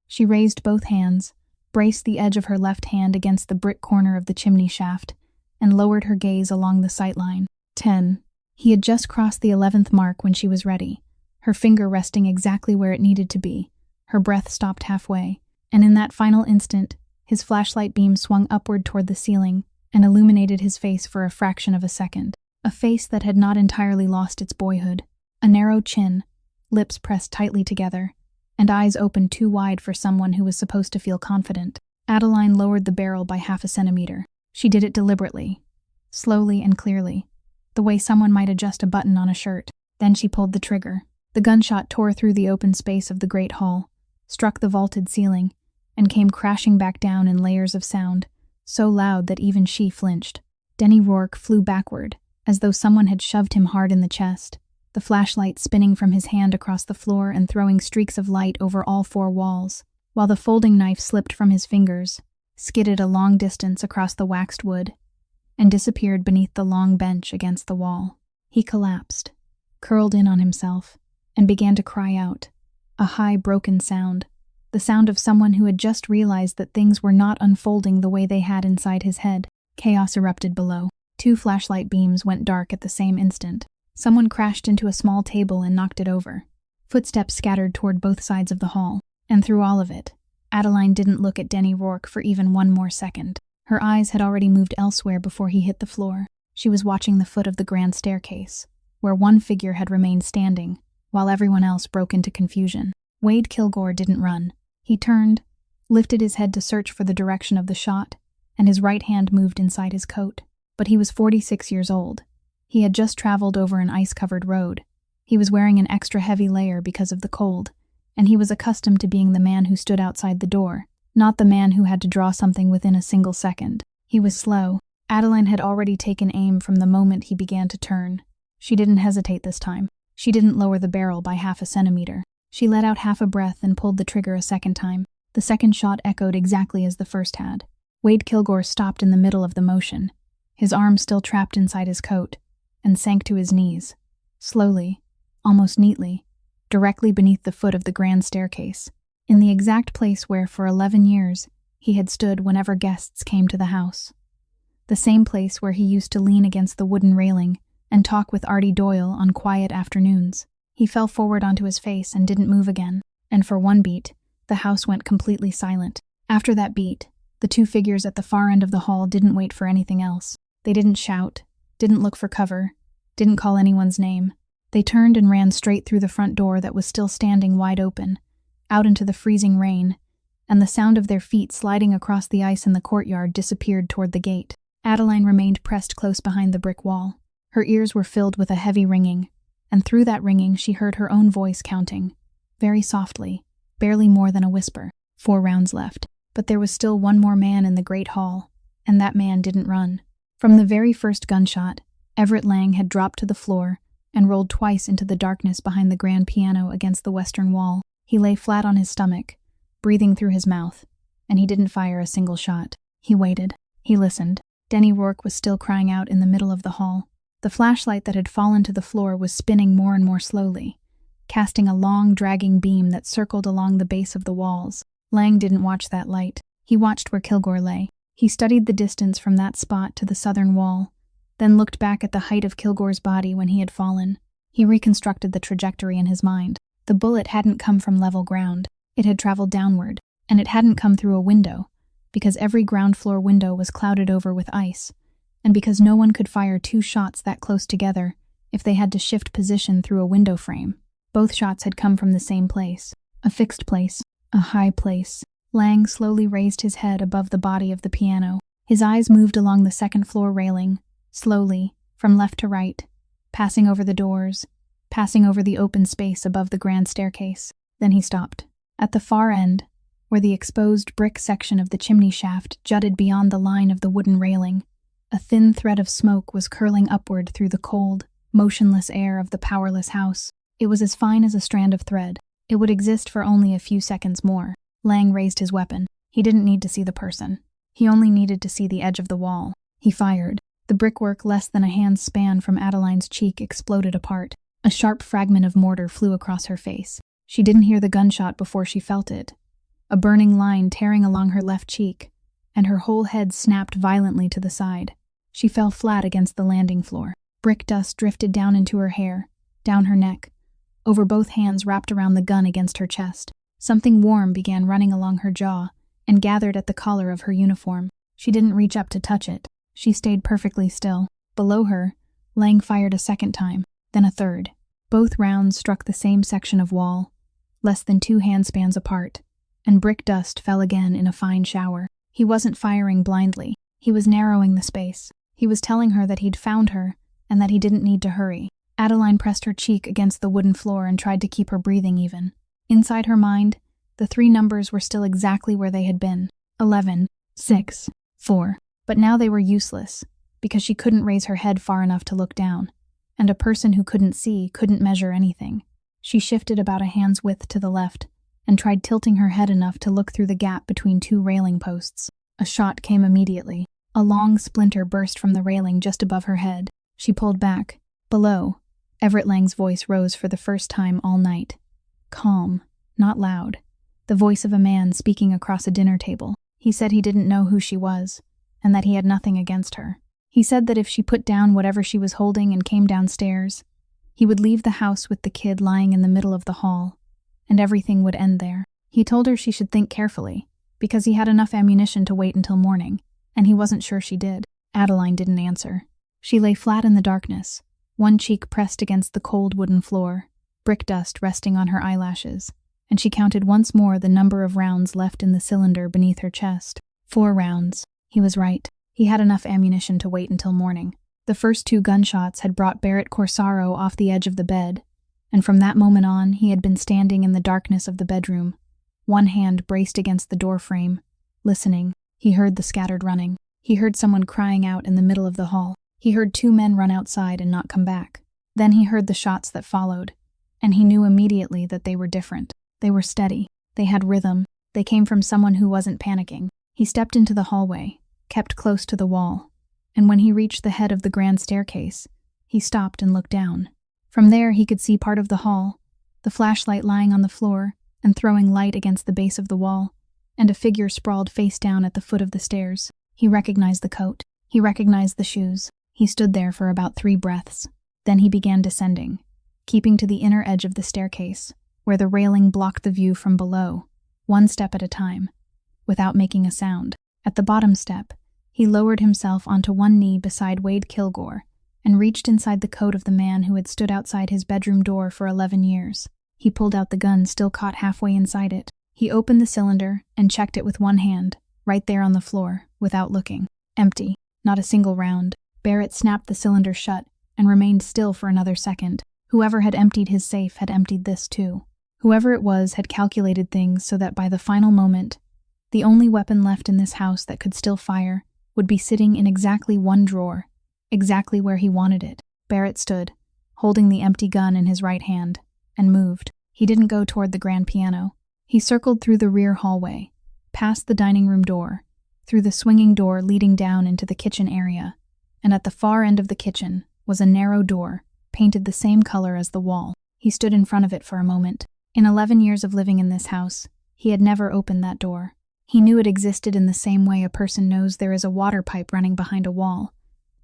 She raised both hands, braced the edge of her left hand against the brick corner of the chimney shaft, and lowered her gaze along the sightline. 10. He had just crossed the 11th mark when she was ready, her finger resting exactly where it needed to be. Her breath stopped halfway, and in that final instant, his flashlight beam swung upward toward the ceiling and illuminated his face for a fraction of a second. A face that had not entirely lost its boyhood, a narrow chin, lips pressed tightly together, and eyes opened too wide for someone who was supposed to feel confident. Adeline lowered the barrel by 1/2 centimeter. She did it deliberately, slowly and clearly, the way someone might adjust a button on a shirt. Then she pulled the trigger. The gunshot tore through the open space of the great hall, struck the vaulted ceiling, and came crashing back down in layers of sound, so loud that even she flinched. Denny Rourke flew backward, as though someone had shoved him hard in the chest, the flashlight spinning from his hand across the floor and throwing streaks of light over all 4 walls, while the folding knife slipped from his fingers, skidded a long distance across the waxed wood, and disappeared beneath the long bench against the wall. He collapsed, curled in on himself, and began to cry out, a high, broken sound, the sound of someone who had just realized that things were not unfolding the way they had inside his head. Chaos erupted below. 2 flashlight beams went dark at the same instant. Someone crashed into a small table and knocked it over. Footsteps scattered toward both sides of the hall, and through all of it, Adeline didn't look at Denny Rourke for even one more second. Her eyes had already moved elsewhere before he hit the floor. She was watching the foot of the grand staircase, where one figure had remained standing, while everyone else broke into confusion. Wade Kilgore didn't run. He turned, lifted his head to search for the direction of the shot, and his right hand moved inside his coat. But he was 46 years old. He had just traveled over an ice-covered road. He was wearing an extra heavy layer because of the cold, and he was accustomed to being the man who stood outside the door, not the man who had to draw something within a single second. He was slow. Adeline had already taken aim from the moment he began to turn. She didn't hesitate this time. She didn't lower the barrel by half a centimeter. She let out half a breath and pulled the trigger a second time. The second shot echoed exactly as the first had. Wade Kilgore stopped in the middle of the motion, his arm still trapped inside his coat, and sank to his knees, slowly, almost neatly, directly beneath the foot of the grand staircase, in the exact place where, for 11 years, he had stood whenever guests came to the house. The same place where he used to lean against the wooden railing and talk with Artie Doyle on quiet afternoons. He fell forward onto his face and didn't move again, and for one beat, the house went completely silent. After that beat, the two figures at the far end of the hall didn't wait for anything else. They didn't shout, didn't look for cover, didn't call anyone's name. They turned and ran straight through the front door that was still standing wide open, out into the freezing rain, and the sound of their feet sliding across the ice in the courtyard disappeared toward the gate. Adeline remained pressed close behind the brick wall. Her ears were filled with a heavy ringing, and through that ringing she heard her own voice counting, very softly, barely more than a whisper. 4 rounds left. But there was still one more man in the great hall, and that man didn't run. From the very first gunshot, Everett Lang had dropped to the floor and rolled twice into the darkness behind the grand piano against the western wall. He lay flat on his stomach, breathing through his mouth, and he didn't fire a single shot. He waited. He listened. Denny Rourke was still crying out in the middle of the hall. The flashlight that had fallen to the floor was spinning more and more slowly, casting a long, dragging beam that circled along the base of the walls. Lang didn't watch that light. He watched where Kilgore lay. He studied the distance from that spot to the southern wall, then looked back at the height of Kilgore's body when he had fallen. He reconstructed the trajectory in his mind. The bullet hadn't come from level ground. It had traveled downward, and it hadn't come through a window, because every ground floor window was clouded over with ice, and because no one could fire 2 shots that close together if they had to shift position through a window frame. Both shots had come from the same place, a fixed place, a high place. Lang slowly raised his head above the body of the piano. His eyes moved along the second-floor railing, slowly, from left to right, passing over the doors, passing over the open space above the grand staircase. Then he stopped. At the far end, where the exposed brick section of the chimney shaft jutted beyond the line of the wooden railing, a thin thread of smoke was curling upward through the cold, motionless air of the powerless house. It was as fine as a strand of thread. It would exist for only a few seconds more. Lang raised his weapon. He didn't need to see the person. He only needed to see the edge of the wall. He fired. The brickwork less than a hand's span from Adeline's cheek exploded apart. A sharp fragment of mortar flew across her face. She didn't hear the gunshot before she felt it. A burning line tearing along her left cheek, and her whole head snapped violently to the side. She fell flat against the landing floor. Brick dust drifted down into her hair, down her neck, over both hands wrapped around the gun against her chest. Something warm began running along her jaw and gathered at the collar of her uniform. She didn't reach up to touch it. She stayed perfectly still. Below her, Lang fired a second time, then a third. Both rounds struck the same section of wall, less than 2 handspans apart, and brick dust fell again in a fine shower. He wasn't firing blindly. He was narrowing the space. He was telling her that he'd found her and that he didn't need to hurry. Adeline pressed her cheek against the wooden floor and tried to keep her breathing even. Inside her mind, the 3 numbers were still exactly where they had been. 11, 6, 4. But now they were useless, because she couldn't raise her head far enough to look down, and a person who couldn't see couldn't measure anything. She shifted about a hand's width to the left, and tried tilting her head enough to look through the gap between 2 railing posts. A shot came immediately. A long splinter burst from the railing just above her head. She pulled back. Below, Everett Lang's voice rose for the first time all night. Calm, not loud. The voice of a man speaking across a dinner table. He said he didn't know who she was, and that he had nothing against her. He said that if she put down whatever she was holding and came downstairs, He would leave the house with the kid lying in the middle of the hall, and everything would end there. He told her she should think carefully, because he had enough ammunition to wait until morning, and he wasn't sure she did. Adeline didn't answer. She lay flat in the darkness, one cheek pressed against the cold wooden floor, brick dust resting on her eyelashes, and she counted once more the number of rounds left in the cylinder beneath her chest. 4 rounds. He was right. He had enough ammunition to wait until morning. The first 2 gunshots had brought Barrett Corsaro off the edge of the bed, and from that moment on he had been standing in the darkness of the bedroom, one hand braced against the door frame, listening. He heard the scattered running. He heard someone crying out in the middle of the hall. He heard 2 men run outside and not come back. Then he heard the shots that followed, and he knew immediately that they were different. They were steady. They had rhythm. They came from someone who wasn't panicking. He stepped into the hallway, kept close to the wall, and when he reached the head of the grand staircase, he stopped and looked down. From there he could see part of the hall, the flashlight lying on the floor and throwing light against the base of the wall, and a figure sprawled face down at the foot of the stairs. He recognized the coat. He recognized the shoes. He stood there for about 3 breaths. Then he began descending, keeping to the inner edge of the staircase, where the railing blocked the view from below, 1 step at a time, without making a sound. At the bottom step, he lowered himself onto one knee beside Wade Kilgore and reached inside the coat of the man who had stood outside his bedroom door for 11 years. He pulled out the gun still caught halfway inside it. He opened the cylinder and checked it with one hand, right there on the floor, without looking. Empty. Not a single round. Barrett snapped the cylinder shut and remained still for another second. Whoever had emptied his safe had emptied this too. Whoever it was had calculated things so that by the final moment, the only weapon left in this house that could still fire would be sitting in exactly 1 drawer, exactly where he wanted it. Barrett stood, holding the empty gun in his right hand, and moved. He didn't go toward the grand piano. He circled through the rear hallway, past the dining room door, through the swinging door leading down into the kitchen area, and at the far end of the kitchen was a narrow door, painted the same color as the wall. He stood in front of it for a moment. In 11 years of living in this house, he had never opened that door. He knew it existed in the same way a person knows there is a water pipe running behind a wall,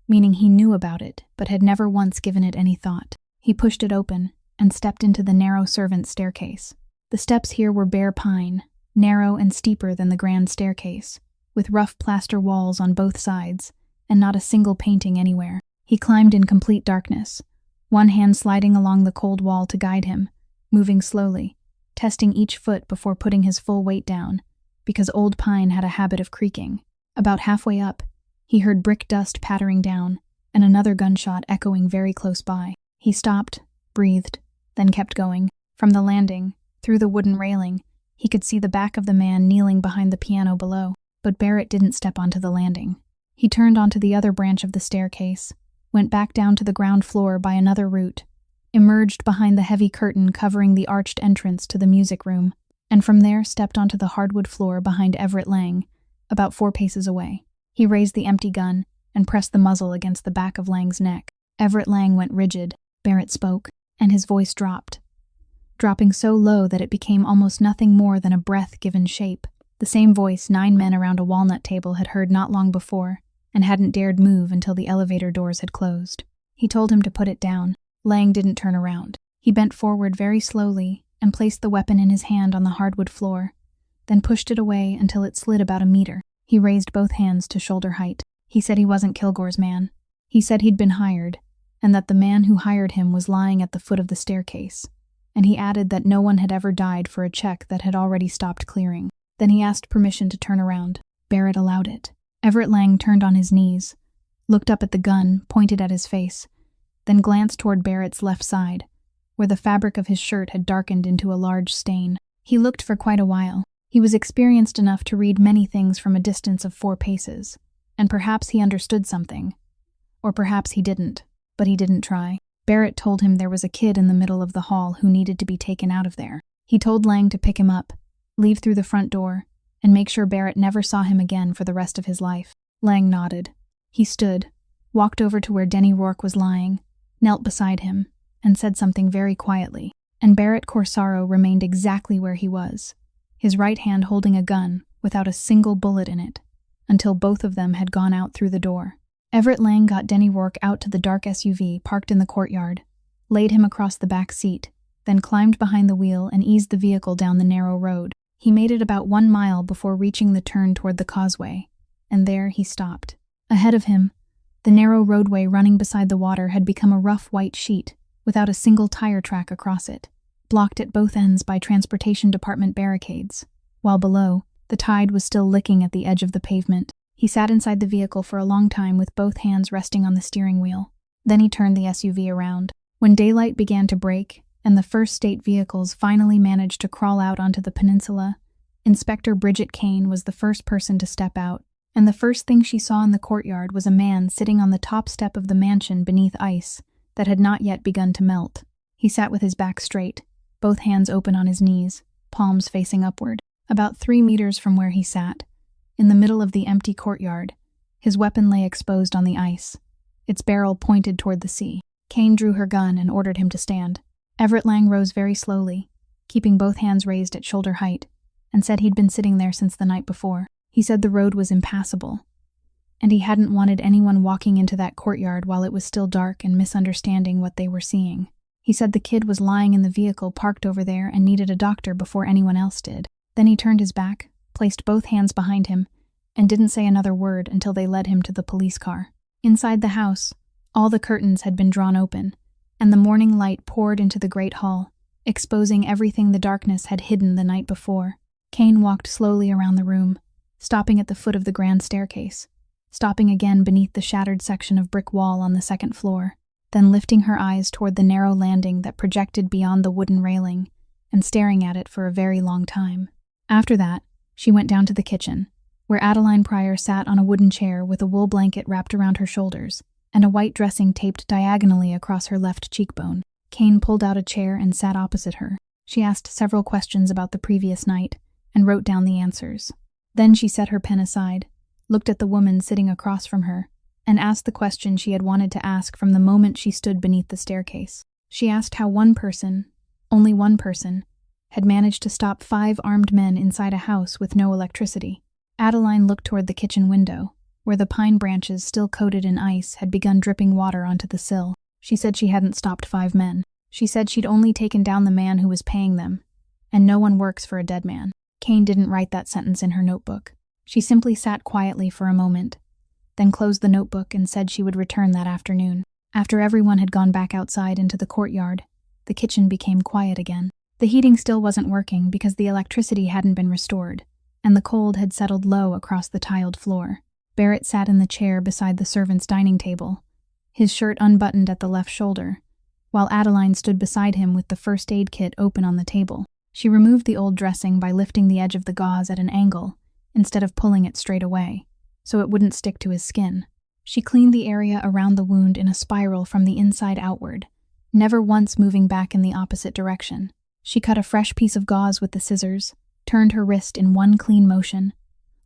meaning he knew about it, but had never once given it any thought. He pushed it open and stepped into the narrow servants' staircase. The steps here were bare pine, narrow and steeper than the grand staircase, with rough plaster walls on both sides, and not a single painting anywhere. He climbed in complete darkness, one hand sliding along the cold wall to guide him, moving slowly, testing each foot before putting his full weight down, because old pine had a habit of creaking. About halfway up, he heard brick dust pattering down, and another gunshot echoing very close by. He stopped, breathed, then kept going. From the landing, through the wooden railing, he could see the back of the man kneeling behind the piano below, but Barrett didn't step onto the landing. He turned onto the other branch of the staircase, went back down to the ground floor by another route, emerged behind the heavy curtain covering the arched entrance to the music room, and from there stepped onto the hardwood floor behind Everett Lang, about 4 paces away. He raised the empty gun and pressed the muzzle against the back of Lang's neck. Everett Lang went rigid. Barrett spoke, and his voice dropped, dropping so low that it became almost nothing more than a breath-given shape. The same voice 9 men around a walnut table had heard not long before, and hadn't dared move until the elevator doors had closed. He told him to put it down. Lang didn't turn around. He bent forward very slowly and placed the weapon in his hand on the hardwood floor, then pushed it away until it slid about a meter. He raised both hands to shoulder height. He said he wasn't Kilgore's man. He said he'd been hired, and that the man who hired him was lying at the foot of the staircase, and he added that no one had ever died for a check that had already stopped clearing. Then he asked permission to turn around. Barrett allowed it. Everett Lang turned on his knees, looked up at the gun, pointed at his face, then glanced toward Barrett's left side, where the fabric of his shirt had darkened into a large stain. He looked for quite a while. He was experienced enough to read many things from a distance of 4 paces, and perhaps he understood something, or perhaps he didn't, but he didn't try. Barrett told him there was a kid in the middle of the hall who needed to be taken out of there. He told Lang to pick him up, leave through the front door, and make sure Barrett never saw him again for the rest of his life. Lang nodded. He stood, walked over to where Denny Rourke was lying, knelt beside him, and said something very quietly, and Barrett Corsaro remained exactly where he was, his right hand holding a gun without a single bullet in it, until both of them had gone out through the door. Everett Lang got Denny Rourke out to the dark SUV parked in the courtyard, laid him across the back seat, then climbed behind the wheel and eased the vehicle down the narrow road. He made it about 1 mile before reaching the turn toward the causeway, and there he stopped. Ahead of him, the narrow roadway running beside the water had become a rough white sheet, without a single tire track across it, blocked at both ends by transportation department barricades, while below, the tide was still licking at the edge of the pavement. He sat inside the vehicle for a long time with both hands resting on the steering wheel. Then he turned the SUV around. When daylight began to break, and the first state vehicles finally managed to crawl out onto the peninsula, Inspector Bridget Kane was the first person to step out, and the first thing she saw in the courtyard was a man sitting on the top step of the mansion beneath ice that had not yet begun to melt. He sat with his back straight, both hands open on his knees, palms facing upward. About 3 meters from where he sat, in the middle of the empty courtyard, his weapon lay exposed on the ice, its barrel pointed toward the sea. Kane drew her gun and ordered him to stand. Everett Lang rose very slowly, keeping both hands raised at shoulder height, and said he'd been sitting there since the night before. He said the road was impassable, and he hadn't wanted anyone walking into that courtyard while it was still dark and misunderstanding what they were seeing. He said the kid was lying in the vehicle parked over there and needed a doctor before anyone else did. Then he turned his back, placed both hands behind him, and didn't say another word until they led him to the police car. Inside the house, all the curtains had been drawn open, and the morning light poured into the great hall, exposing everything the darkness had hidden the night before. Kane walked slowly around the room, stopping at the foot of the grand staircase, stopping again beneath the shattered section of brick wall on the second floor, then lifting her eyes toward the narrow landing that projected beyond the wooden railing, and staring at it for a very long time. After that, she went down to the kitchen, where Adeline Pryor sat on a wooden chair with a wool blanket wrapped around her shoulders and a white dressing taped diagonally across her left cheekbone. Kane pulled out a chair and sat opposite her. She asked several questions about the previous night and wrote down the answers. Then she set her pen aside, looked at the woman sitting across from her, and asked the question she had wanted to ask from the moment she stood beneath the staircase. She asked how one person, only one person, had managed to stop 5 armed men inside a house with no electricity. Adeline looked toward the kitchen window, where the pine branches still coated in ice had begun dripping water onto the sill. She said she hadn't stopped 5 men. She said she'd only taken down the man who was paying them, and no one works for a dead man. Kane didn't write that sentence in her notebook. She simply sat quietly for a moment, then closed the notebook and said she would return that afternoon. After everyone had gone back outside into the courtyard, the kitchen became quiet again. The heating still wasn't working because the electricity hadn't been restored, and the cold had settled low across the tiled floor. Barrett sat in the chair beside the servants' dining table, his shirt unbuttoned at the left shoulder, while Adeline stood beside him with the first aid kit open on the table. She removed the old dressing by lifting the edge of the gauze at an angle, instead of pulling it straight away, so it wouldn't stick to his skin. She cleaned the area around the wound in a spiral from the inside outward, never once moving back in the opposite direction. She cut a fresh piece of gauze with the scissors, turned her wrist in one clean motion,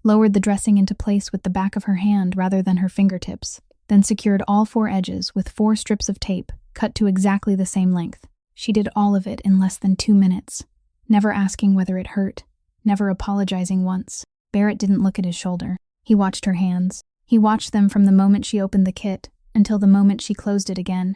lowered the dressing into place with the back of her hand rather than her fingertips, then secured all 4 edges with 4 strips of tape cut to exactly the same length. She did all of it in less than 2 minutes, never asking whether it hurt, never apologizing once. Barrett didn't look at his shoulder. He watched her hands. He watched them from the moment she opened the kit until the moment she closed it again,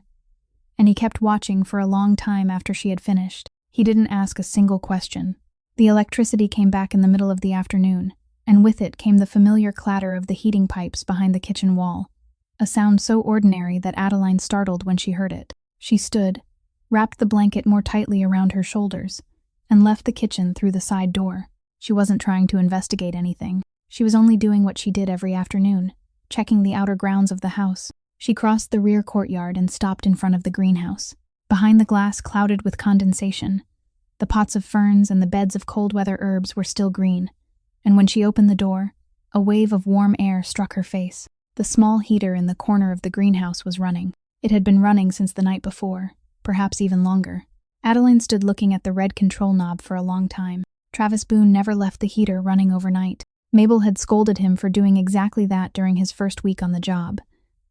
and he kept watching for a long time after she had finished. He didn't ask a single question. The electricity came back in the middle of the afternoon, and with it came the familiar clatter of the heating pipes behind the kitchen wall, a sound so ordinary that Adeline startled when she heard it. She stood, wrapped the blanket more tightly around her shoulders, and left the kitchen through the side door. She wasn't trying to investigate anything. She was only doing what she did every afternoon, checking the outer grounds of the house. She crossed the rear courtyard and stopped in front of the greenhouse. Behind the glass clouded with condensation, the pots of ferns and the beds of cold-weather herbs were still green, and when she opened the door, a wave of warm air struck her face. The small heater in the corner of the greenhouse was running. It had been running since the night before, perhaps even longer. Adeline stood looking at the red control knob for a long time. Travis Boone never left the heater running overnight. Mabel had scolded him for doing exactly that during his first week on the job,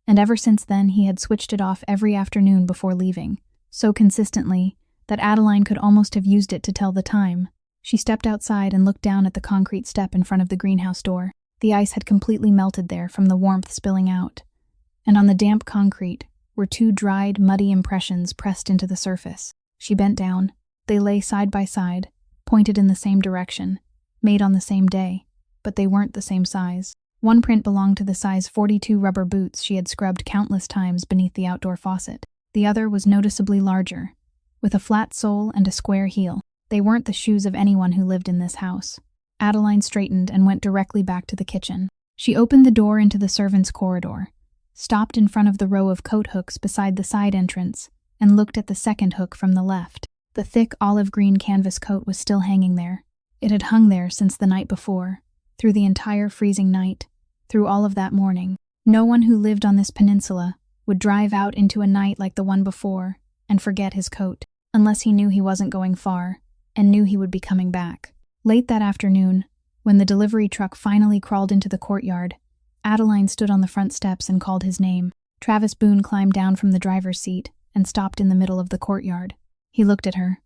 and ever since then he had switched it off every afternoon before leaving, so consistently that Adeline could almost have used it to tell the time. She stepped outside and looked down at the concrete step in front of the greenhouse door. The ice had completely melted there from the warmth spilling out, and on the damp concrete, were two dried, muddy impressions pressed into the surface. She bent down. They lay side by side, pointed in the same direction, made on the same day, but they weren't the same size. One print belonged to the size 42 rubber boots she had scrubbed countless times beneath the outdoor faucet. The other was noticeably larger, with a flat sole and a square heel. They weren't the shoes of anyone who lived in this house. Adeline straightened and went directly back to the kitchen. She opened the door into the servants' corridor, stopped in front of the row of coat hooks beside the side entrance, and looked at the second hook from the left. The thick olive-green canvas coat was still hanging there. It had hung there since the night before, through the entire freezing night, through all of that morning. No one who lived on this peninsula would drive out into a night like the one before and forget his coat, unless he knew he wasn't going far and knew he would be coming back. Late that afternoon, when the delivery truck finally crawled into the courtyard, Adeline stood on the front steps and called his name. Travis Boone climbed down from the driver's seat and stopped in the middle of the courtyard. He looked at her,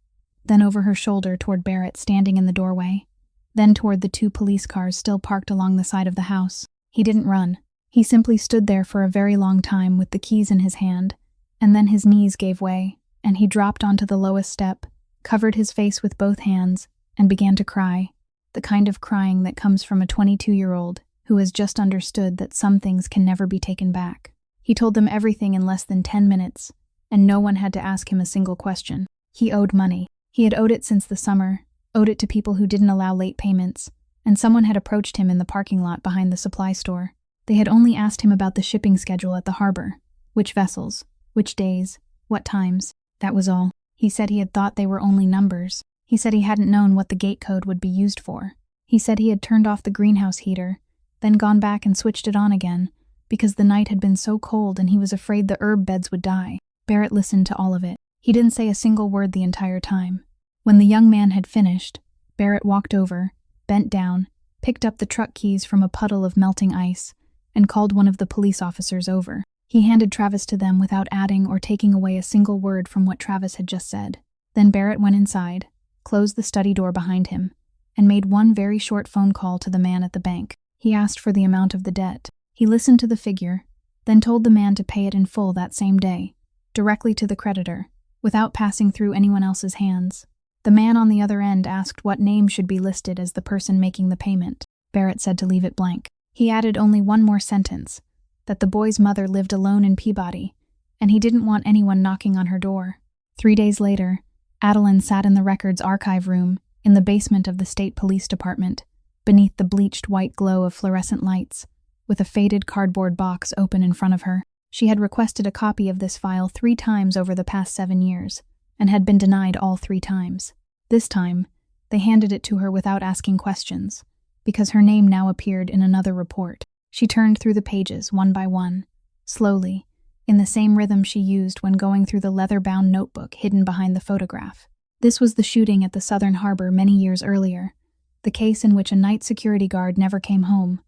then over her shoulder toward Barrett standing in the doorway, then toward the two police cars still parked along the side of the house. He didn't run. He simply stood there for a very long time with the keys in his hand, and then his knees gave way, and he dropped onto the lowest step, covered his face with both hands, and began to cry, the kind of crying that comes from a 22-year-old who has just understood that some things can never be taken back. He told them everything in less than 10 minutes, and no one had to ask him a single question. He owed money. He had owed it since the summer, owed it to people who didn't allow late payments, and someone had approached him in the parking lot behind the supply store. They had only asked him about the shipping schedule at the harbor, which vessels, which days, what times. That was all. He said he had thought they were only numbers. He said he hadn't known what the gate code would be used for. He said he had turned off the greenhouse heater, then gone back and switched it on again, because the night had been so cold and he was afraid the herb beds would die. Barrett listened to all of it. He didn't say a single word the entire time. When the young man had finished, Barrett walked over, bent down, picked up the truck keys from a puddle of melting ice, and called one of the police officers over. He handed Travis to them without adding or taking away a single word from what Travis had just said. Then Barrett went inside, closed the study door behind him, and made one very short phone call to the man at the bank. He asked for the amount of the debt. He listened to the figure, then told the man to pay it in full that same day, directly to the creditor, without passing through anyone else's hands. The man on the other end asked what name should be listed as the person making the payment. Barrett said to leave it blank. He added only one more sentence, that the boy's mother lived alone in Peabody, and he didn't want anyone knocking on her door. 3 days later, Adeline sat in the records archive room in the basement of the state police department, beneath the bleached white glow of fluorescent lights, with a faded cardboard box open in front of her. She had requested a copy of this file 3 times over the past 7 years, and had been denied all 3 times. This time, they handed it to her without asking questions, because her name now appeared in another report. She turned through the pages one by one, slowly, in the same rhythm she used when going through the leather-bound notebook hidden behind the photograph. This was the shooting at the Southern Harbor many years earlier, the case in which a night security guard never came home,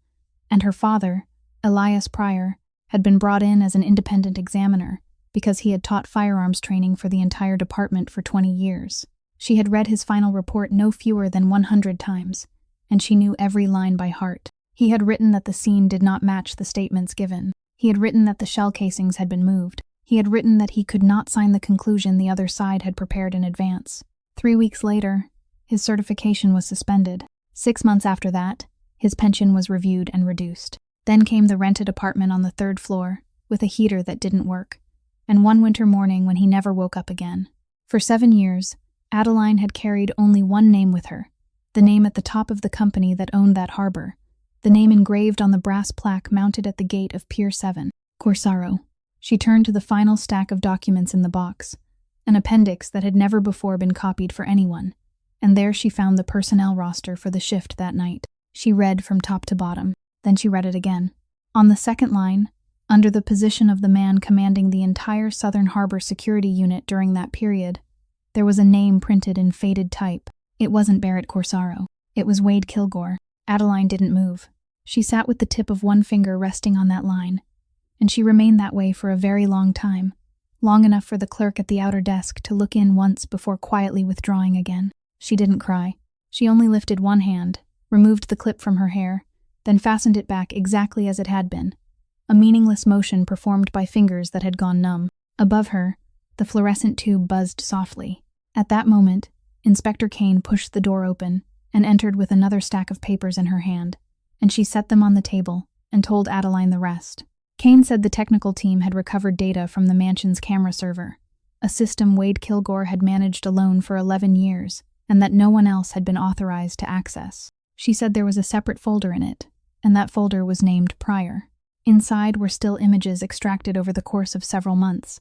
and her father, Elias Pryor, had been brought in as an independent examiner because he had taught firearms training for the entire department for 20 years. She had read his final report no fewer than 100 times, and she knew every line by heart. He had written that the scene did not match the statements given. He had written that the shell casings had been moved. He had written that he could not sign the conclusion the other side had prepared in advance. 3 weeks later, his certification was suspended. 6 months after that, his pension was reviewed and reduced. Then came the rented apartment on the 3rd floor, with a heater that didn't work, and one winter morning when he never woke up again. For 7 years, Adeline had carried only one name with her, the name at the top of the company that owned that harbor, the name engraved on the brass plaque mounted at the gate of Pier 7, Corsaro. She turned to the final stack of documents in the box, an appendix that had never before been copied for anyone, and there she found the personnel roster for the shift that night. She read from top to bottom, then she read it again. On the second line, under the position of the man commanding the entire Southern Harbor security unit during that period, there was a name printed in faded type. It wasn't Barrett Corsaro. It was Wade Kilgore. Adeline didn't move. She sat with the tip of one finger resting on that line, and she remained that way for a very long time, long enough for the clerk at the outer desk to look in once before quietly withdrawing again. She didn't cry. She only lifted one hand, removed the clip from her hair, then fastened it back exactly as it had been, a meaningless motion performed by fingers that had gone numb. Above her, the fluorescent tube buzzed softly. At that moment, Inspector Kane pushed the door open and entered with another stack of papers in her hand, and she set them on the table and told Adeline the rest. Kane said the technical team had recovered data from the mansion's camera server, a system Wade Kilgore had managed alone for 11 years, and that no one else had been authorized to access. She said there was a separate folder in it, and that folder was named Prior. Inside were still images extracted over the course of several months,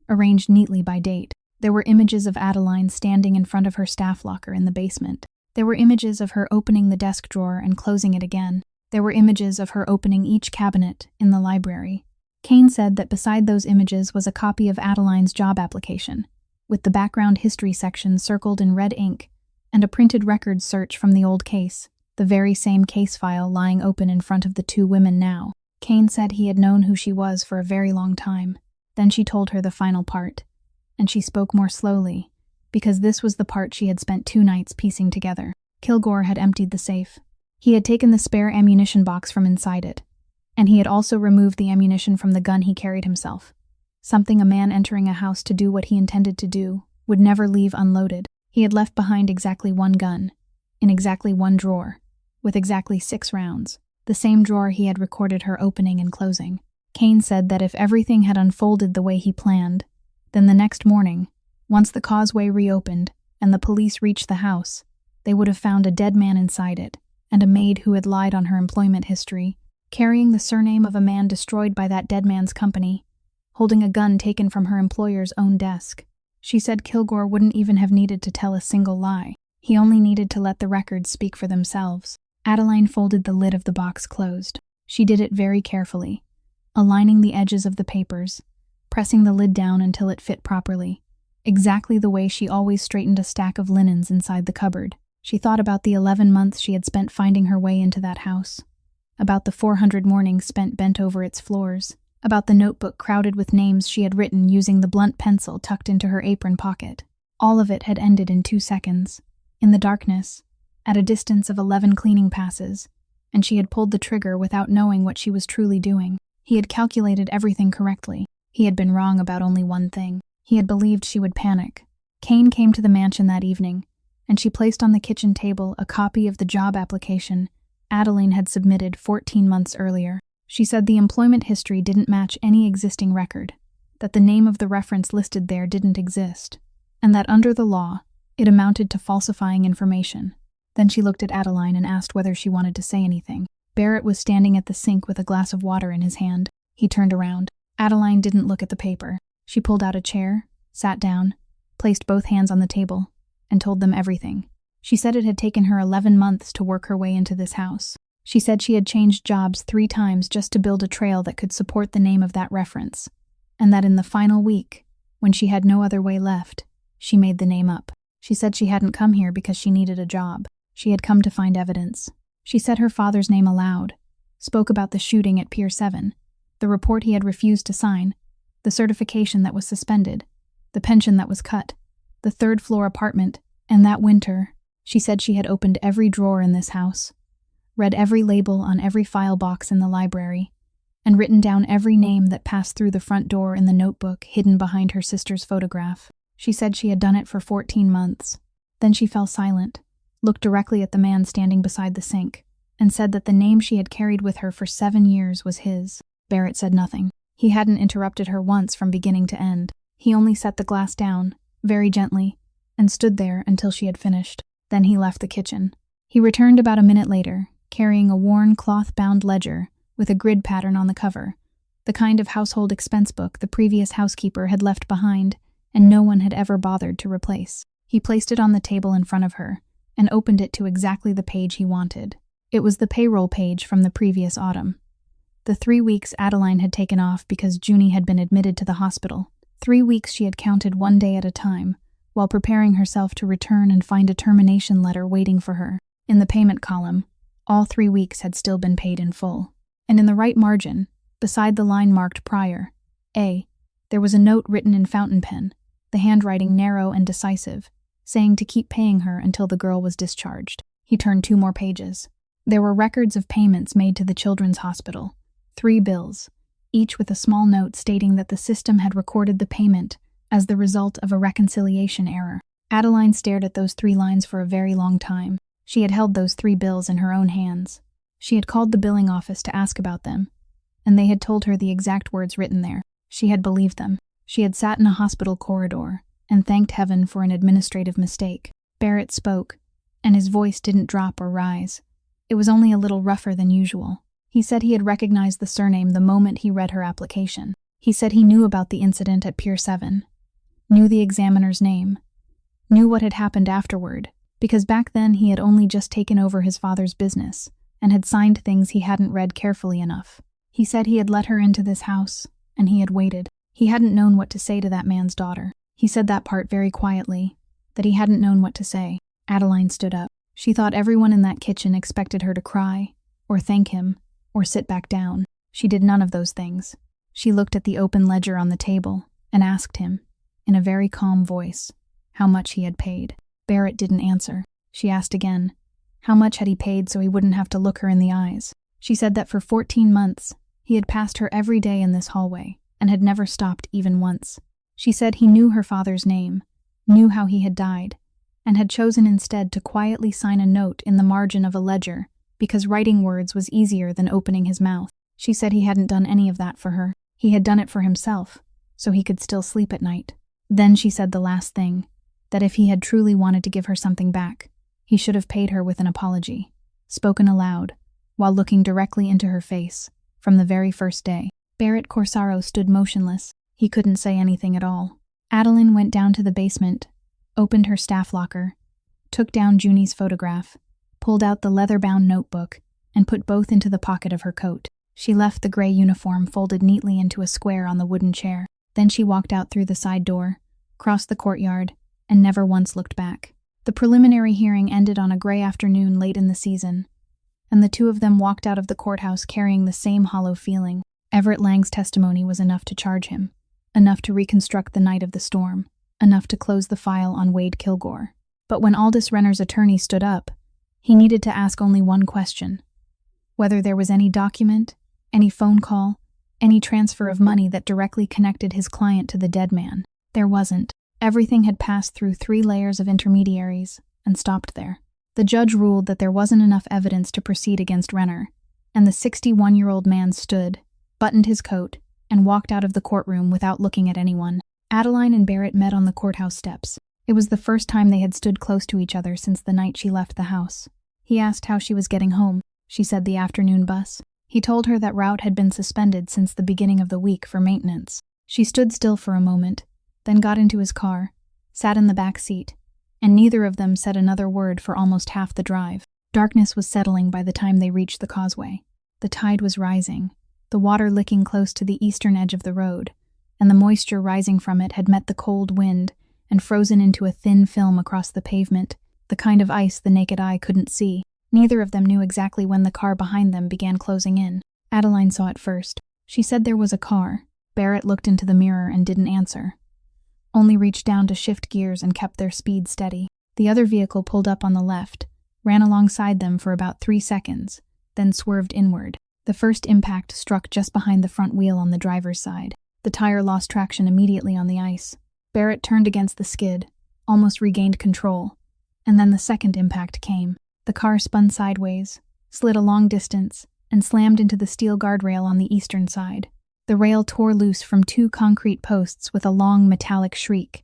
arranged neatly by date. There were images of Adeline standing in front of her staff locker in the basement. There were images of her opening the desk drawer and closing it again. There were images of her opening each cabinet in the library. Kane said that beside those images was a copy of Adeline's job application, with the background history section circled in red ink, and a printed records search from the old case, the very same case file lying open in front of the two women now. Kane said he had known who she was for a very long time. Then she told her the final part, and she spoke more slowly, because this was the part she had spent 2 nights piecing together. Kilgore had emptied the safe. He had taken the spare ammunition box from inside it, and he had also removed the ammunition from the gun he carried himself, something a man entering a house to do what he intended to do would never leave unloaded. He had left behind exactly 1 gun, in exactly 1 drawer, with exactly 6 rounds, the same drawer he had recorded her opening and closing. Kane said that if everything had unfolded the way he planned, then the next morning, once the causeway reopened and the police reached the house, they would have found a dead man inside it, and a maid who had lied on her employment history, carrying the surname of a man destroyed by that dead man's company, holding a gun taken from her employer's own desk. She said Kilgore wouldn't even have needed to tell a single lie. He only needed to let the records speak for themselves. Adeline folded the lid of the box closed. She did it very carefully, aligning the edges of the papers, pressing the lid down until it fit properly, exactly the way she always straightened a stack of linens inside the cupboard. She thought about the 11 months she had spent finding her way into that house, about the 400 mornings spent bent over its floors, about the notebook crowded with names she had written using the blunt pencil tucked into her apron pocket. All of it had ended in 2 seconds, in the darkness, at a distance of 11 cleaning passes, and she had pulled the trigger without knowing what she was truly doing. He had calculated everything correctly. He had been wrong about only one thing. He had believed she would panic. Kane came to the mansion that evening, and she placed on the kitchen table a copy of the job application Adeline had submitted 14 months earlier. She said the employment history didn't match any existing record, that the name of the reference listed there didn't exist, and that under the law, it amounted to falsifying information. Then she looked at Adeline and asked whether she wanted to say anything. Barrett was standing at the sink with a glass of water in his hand. He turned around. Adeline didn't look at the paper. She pulled out a chair, sat down, placed both hands on the table, and told them everything. She said it had taken her 11 months to work her way into this house. She said she had changed jobs 3 times just to build a trail that could support the name of that reference, and that in the final week, when she had no other way left, she made the name up. She said she hadn't come here because she needed a job. She had come to find evidence. She said her father's name aloud, spoke about the shooting at Pier 7, the report he had refused to sign, the certification that was suspended, the pension that was cut, the 3rd-floor apartment, and that winter, she said she had opened every drawer in this house, read every label on every file box in the library, and written down every name that passed through the front door in the notebook hidden behind her sister's photograph. She said she had done it for 14 months. Then she fell silent, looked directly at the man standing beside the sink, and said that the name she had carried with her for 7 years was his. Barrett said nothing. He hadn't interrupted her once from beginning to end. He only set the glass down, very gently, and stood there until she had finished. Then he left the kitchen. He returned about a minute later, carrying a worn cloth-bound ledger with a grid pattern on the cover, the kind of household expense book the previous housekeeper had left behind and no one had ever bothered to replace. He placed it on the table in front of her and opened it to exactly the page he wanted. It was the payroll page from the previous autumn. The 3 weeks Adeline had taken off because Junie had been admitted to the hospital. 3 weeks she had counted one day at a time, while preparing herself to return and find a termination letter waiting for her. In the payment column, all 3 weeks had still been paid in full. And in the right margin, beside the line marked Prior, A, there was a note written in fountain pen, the handwriting narrow and decisive, saying to keep paying her until the girl was discharged. He turned 2 more pages. There were records of payments made to the children's hospital, 3 bills, each with a small note stating that the system had recorded the payment as the result of a reconciliation error. Adeline stared at those 3 lines for a very long time. She had held those 3 bills in her own hands. She had called the billing office to ask about them, and they had told her the exact words written there. She had believed them. She had sat in a hospital corridor and thanked heaven for an administrative mistake. Barrett spoke, and his voice didn't drop or rise. It was only a little rougher than usual. He said he had recognized the surname the moment he read her application. He said he knew about the incident at Pier 7, knew the examiner's name, knew what had happened afterward, because back then he had only just taken over his father's business and had signed things he hadn't read carefully enough. He said he had let her into this house, and he had waited. He hadn't known what to say to that man's daughter. He said that part very quietly, that he hadn't known what to say. Adeline stood up. She thought everyone in that kitchen expected her to cry, or thank him, or sit back down. She did none of those things. She looked at the open ledger on the table and asked him, in a very calm voice, how much he had paid. Barrett didn't answer. She asked again, how much had he paid so he wouldn't have to look her in the eyes? She said that for 14 months, he had passed her every day in this hallway and had never stopped even once. She said he knew her father's name, knew how he had died, and had chosen instead to quietly sign a note in the margin of a ledger because writing words was easier than opening his mouth. She said he hadn't done any of that for her. He had done it for himself, so he could still sleep at night. Then she said the last thing, that if he had truly wanted to give her something back, he should have paid her with an apology, spoken aloud, while looking directly into her face, from the very first day. Barrett Corsaro stood motionless. He couldn't say anything at all. Adeline went down to the basement, opened her staff locker, took down Junie's photograph, pulled out the leather-bound notebook, and put both into the pocket of her coat. She left the gray uniform folded neatly into a square on the wooden chair. Then she walked out through the side door, crossed the courtyard, and never once looked back. The preliminary hearing ended on a gray afternoon late in the season, and the 2 of them walked out of the courthouse carrying the same hollow feeling. Everett Lang's testimony was enough to charge him, enough to reconstruct the night of the storm, enough to close the file on Wade Kilgore. But when Aldous Renner's attorney stood up, he needed to ask only one question: whether there was any document, any phone call, any transfer of money that directly connected his client to the dead man. There wasn't. Everything had passed through 3 layers of intermediaries and stopped there. The judge ruled that there wasn't enough evidence to proceed against Renner, and the 61-year-old man stood, buttoned his coat, and walked out of the courtroom without looking at anyone. Adeline and Barrett met on the courthouse steps. It was the first time they had stood close to each other since the night she left the house. He asked how she was getting home. She said the afternoon bus. He told her that route had been suspended since the beginning of the week for maintenance. She stood still for a moment, then got into his car, sat in the back seat, and neither of them said another word for almost half the drive. Darkness was settling by the time they reached the causeway. The tide was rising, the water licking close to the eastern edge of the road, and the moisture rising from it had met the cold wind and frozen into a thin film across the pavement, the kind of ice the naked eye couldn't see. Neither of them knew exactly when the car behind them began closing in. Adeline saw it first. She said there was a car. Barrett looked into the mirror and didn't answer, only reached down to shift gears and kept their speed steady. The other vehicle pulled up on the left, ran alongside them for about 3 seconds, then swerved inward. The first impact struck just behind the front wheel on the driver's side. The tire lost traction immediately on the ice. Barrett turned against the skid, almost regained control, and then the second impact came. The car spun sideways, slid a long distance, and slammed into the steel guardrail on the eastern side. The rail tore loose from 2 concrete posts with a long metallic shriek,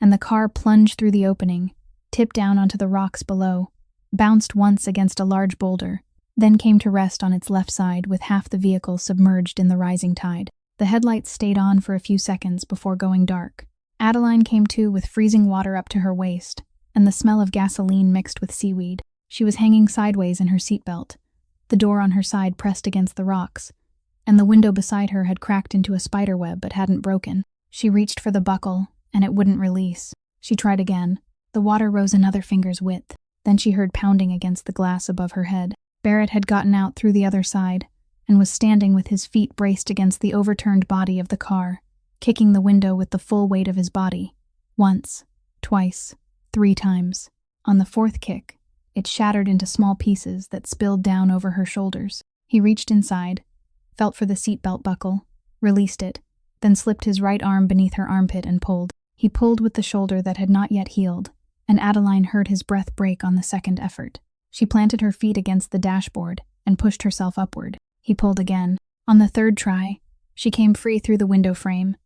and the car plunged through the opening, tipped down onto the rocks below, bounced once against a large boulder, then came to rest on its left side with half the vehicle submerged in the rising tide. The headlights stayed on for a few seconds before going dark. Adeline came to with freezing water up to her waist, and the smell of gasoline mixed with seaweed. She was hanging sideways in her seatbelt, the door on her side pressed against the rocks, and the window beside her had cracked into a spiderweb but hadn't broken. She reached for the buckle, and it wouldn't release. She tried again. The water rose another finger's width. Then she heard pounding against the glass above her head. Barrett had gotten out through the other side, and was standing with his feet braced against the overturned body of the car, kicking the window with the full weight of his body. Once, twice, 3 times. On the 4th kick, it shattered into small pieces that spilled down over her shoulders. He reached inside, felt for the seatbelt buckle, released it, then slipped his right arm beneath her armpit and pulled. He pulled with the shoulder that had not yet healed, and Adeline heard his breath break on the second effort. She planted her feet against the dashboard and pushed herself upward. He pulled again. On the third try, she came free through the window frame,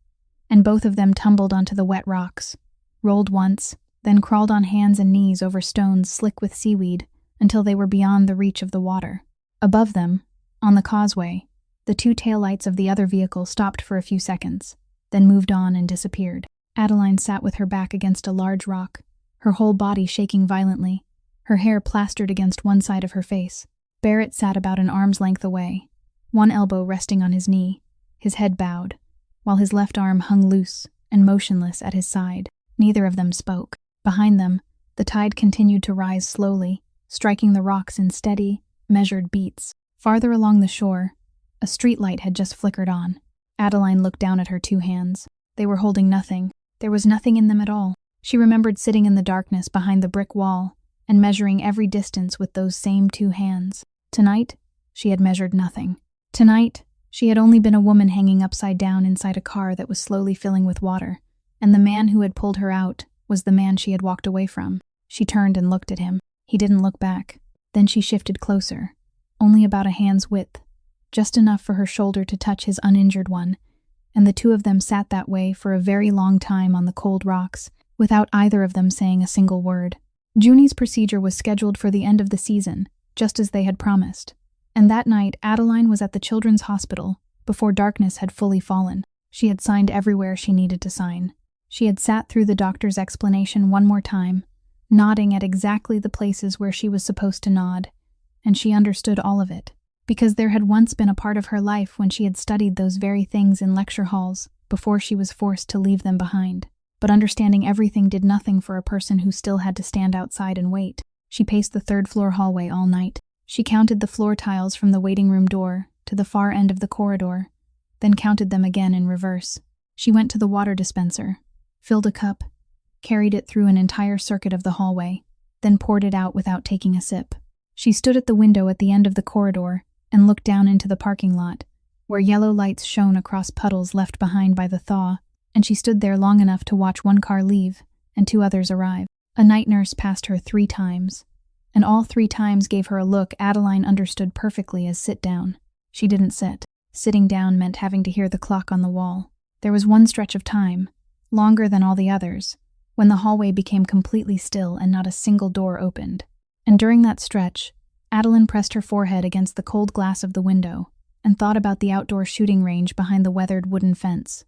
and both of them tumbled onto the wet rocks, rolled once, then crawled on hands and knees over stones slick with seaweed until they were beyond the reach of the water. Above them, on the causeway, the two taillights of the other vehicle stopped for a few seconds, then moved on and disappeared. Adeline sat with her back against a large rock, her whole body shaking violently, her hair plastered against one side of her face. Barrett sat about an arm's length away, one elbow resting on his knee, his head bowed, while his left arm hung loose and motionless at his side. Neither of them spoke. Behind them, the tide continued to rise slowly, striking the rocks in steady, measured beats. Farther along the shore, a streetlight had just flickered on. Adeline looked down at her two hands. They were holding nothing. There was nothing in them at all. She remembered sitting in the darkness behind the brick wall and measuring every distance with those same two hands. Tonight, she had measured nothing. Tonight, she had only been a woman hanging upside down inside a car that was slowly filling with water, and the man who had pulled her out was the man she had walked away from. She turned and looked at him. He didn't look back. Then she shifted closer, only about a hand's width, just enough for her shoulder to touch his uninjured one, and the two of them sat that way for a very long time on the cold rocks, without either of them saying a single word. Junie's procedure was scheduled for the end of the season, just as they had promised, and that night Adeline was at the children's hospital before darkness had fully fallen. She had signed everywhere she needed to sign. She had sat through the doctor's explanation one more time, nodding at exactly the places where she was supposed to nod, and she understood all of it, because there had once been a part of her life when she had studied those very things in lecture halls before she was forced to leave them behind. But understanding everything did nothing for a person who still had to stand outside and wait. She paced the third-floor hallway all night. She counted the floor tiles from the waiting room door to the far end of the corridor, then counted them again in reverse. She went to the water dispenser, filled a cup, carried it through an entire circuit of the hallway, then poured it out without taking a sip. She stood at the window at the end of the corridor and looked down into the parking lot, where yellow lights shone across puddles left behind by the thaw, and she stood there long enough to watch one car leave and two others arrive. A night nurse passed her 3 times, and all 3 times gave her a look Adeline understood perfectly as sit down. She didn't sit. Sitting down meant having to hear the clock on the wall. There was one stretch of time, longer than all the others, when the hallway became completely still and not a single door opened. And during that stretch, Adeline pressed her forehead against the cold glass of the window and thought about the outdoor shooting range behind the weathered wooden fence.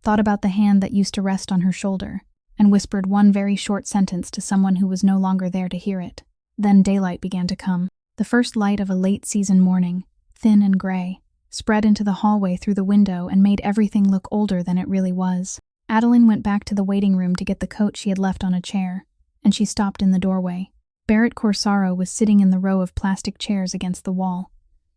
Thought about the hand that used to rest on her shoulder, and whispered one very short sentence to someone who was no longer there to hear it. Then daylight began to come. The first light of a late-season morning, thin and gray, spread into the hallway through the window and made everything look older than it really was. Adeline went back to the waiting room to get the coat she had left on a chair, and she stopped in the doorway. Barrett Corsaro was sitting in the row of plastic chairs against the wall,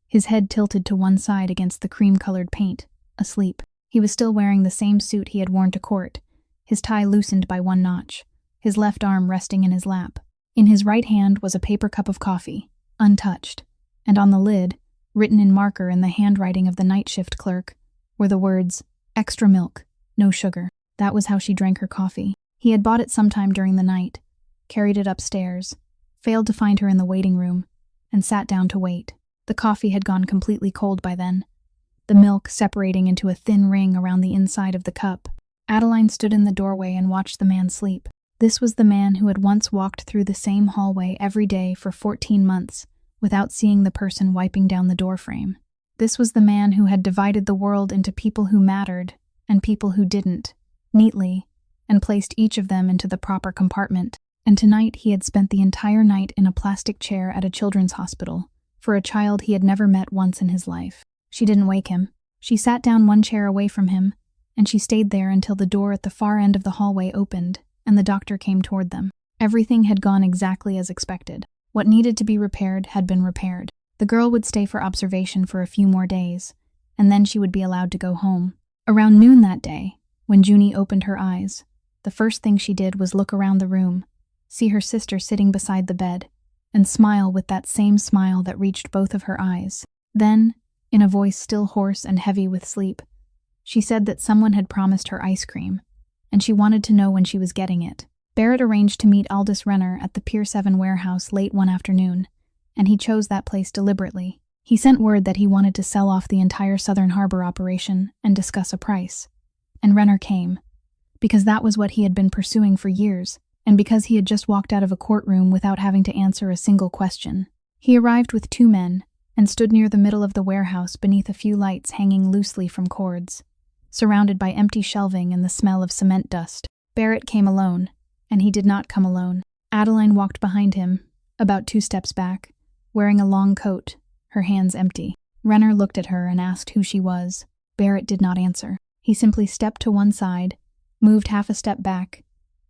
his head tilted to one side against the cream-colored paint, asleep. He was still wearing the same suit he had worn to court, his tie loosened by one notch, his left arm resting in his lap. In his right hand was a paper cup of coffee, untouched, and on the lid, written in marker in the handwriting of the night shift clerk, were the words, "Extra milk, no sugar." That was how she drank her coffee. He had bought it sometime during the night, carried it upstairs, failed to find her in the waiting room, and sat down to wait. The coffee had gone completely cold by then, the milk separating into a thin ring around the inside of the cup. Adeline stood in the doorway and watched the man sleep. This was the man who had once walked through the same hallway every day for 14 months without seeing the person wiping down the doorframe. This was the man who had divided the world into people who mattered and people who didn't, neatly, and placed each of them into the proper compartment. And tonight he had spent the entire night in a plastic chair at a children's hospital for a child he had never met once in his life. She didn't wake him. She sat down one chair away from him, and she stayed there until the door at the far end of the hallway opened and the doctor came toward them. Everything had gone exactly as expected. What needed to be repaired had been repaired. The girl would stay for observation for a few more days, and then she would be allowed to go home. Around noon that day, when Junie opened her eyes, the first thing she did was look around the room, see her sister sitting beside the bed, and smile with that same smile that reached both of her eyes. Then, in a voice still hoarse and heavy with sleep, She said that someone had promised her ice cream, and she wanted to know when she was getting it. Barrett arranged to meet Aldous Renner at the Pier 7 warehouse late one afternoon, and he chose that place deliberately. He sent word that he wanted to sell off the entire Southern Harbor operation and discuss a price. And Renner came, because that was what he had been pursuing for years, and because he had just walked out of a courtroom without having to answer a single question. He arrived with 2 men and stood near the middle of the warehouse beneath a few lights hanging loosely from cords, surrounded by empty shelving and the smell of cement dust. Barrett came alone, and he did not come alone. Adeline walked behind him, about 2 steps back, wearing a long coat, her hands empty. Renner looked at her and asked who she was. Barrett did not answer. He simply stepped to one side, moved half a step back,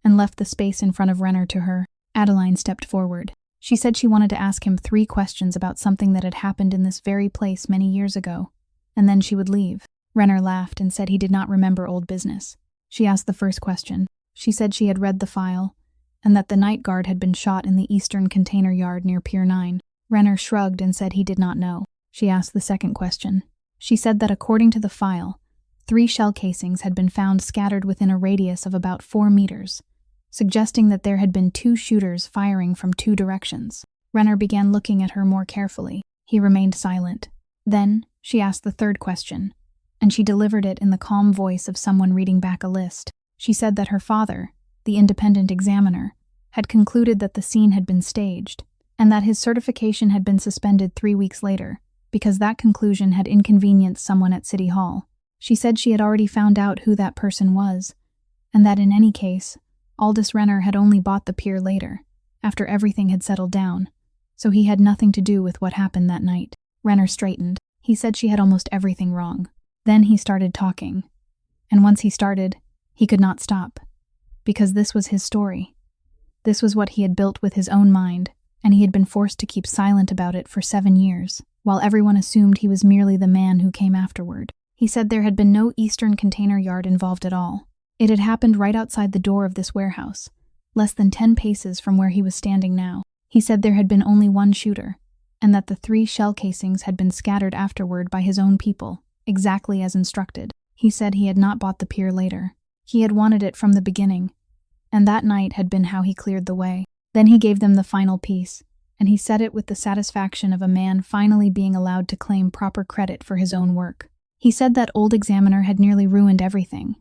and left the space in front of Renner to her. Adeline stepped forward. She said she wanted to ask him 3 questions about something that had happened in this very place many years ago, and then she would leave. Renner laughed and said he did not remember old business. She asked the first question. She said she had read the file, and that the night guard had been shot in the eastern container yard near Pier 9. Renner shrugged and said he did not know. She asked the second question. She said that according to the file, 3 shell casings had been found scattered within a radius of about 4 meters, suggesting that there had been 2 shooters firing from 2 directions. Renner began looking at her more carefully. He remained silent. Then, she asked the third question, and she delivered it in the calm voice of someone reading back a list. She said that her father, the independent examiner, had concluded that the scene had been staged, and that his certification had been suspended 3 weeks later, because that conclusion had inconvenienced someone at City Hall. She said she had already found out who that person was, and that in any case, Aldous Renner had only bought the pier later, after everything had settled down, so he had nothing to do with what happened that night. Renner straightened. He said she had almost everything wrong. Then he started talking, and once he started, he could not stop, because this was his story. This was what he had built with his own mind, and he had been forced to keep silent about it for 7 years, while everyone assumed he was merely the man who came afterward. He said there had been no eastern container yard involved at all. It had happened right outside the door of this warehouse, less than 10 paces from where he was standing now. He said there had been only one shooter, and that the 3 shell casings had been scattered afterward by his own people, exactly as instructed. He said he had not bought the pier later. He had wanted it from the beginning, and that night had been how he cleared the way. Then he gave them the final piece, and he said it with the satisfaction of a man finally being allowed to claim proper credit for his own work. He said that old examiner had nearly ruined everything,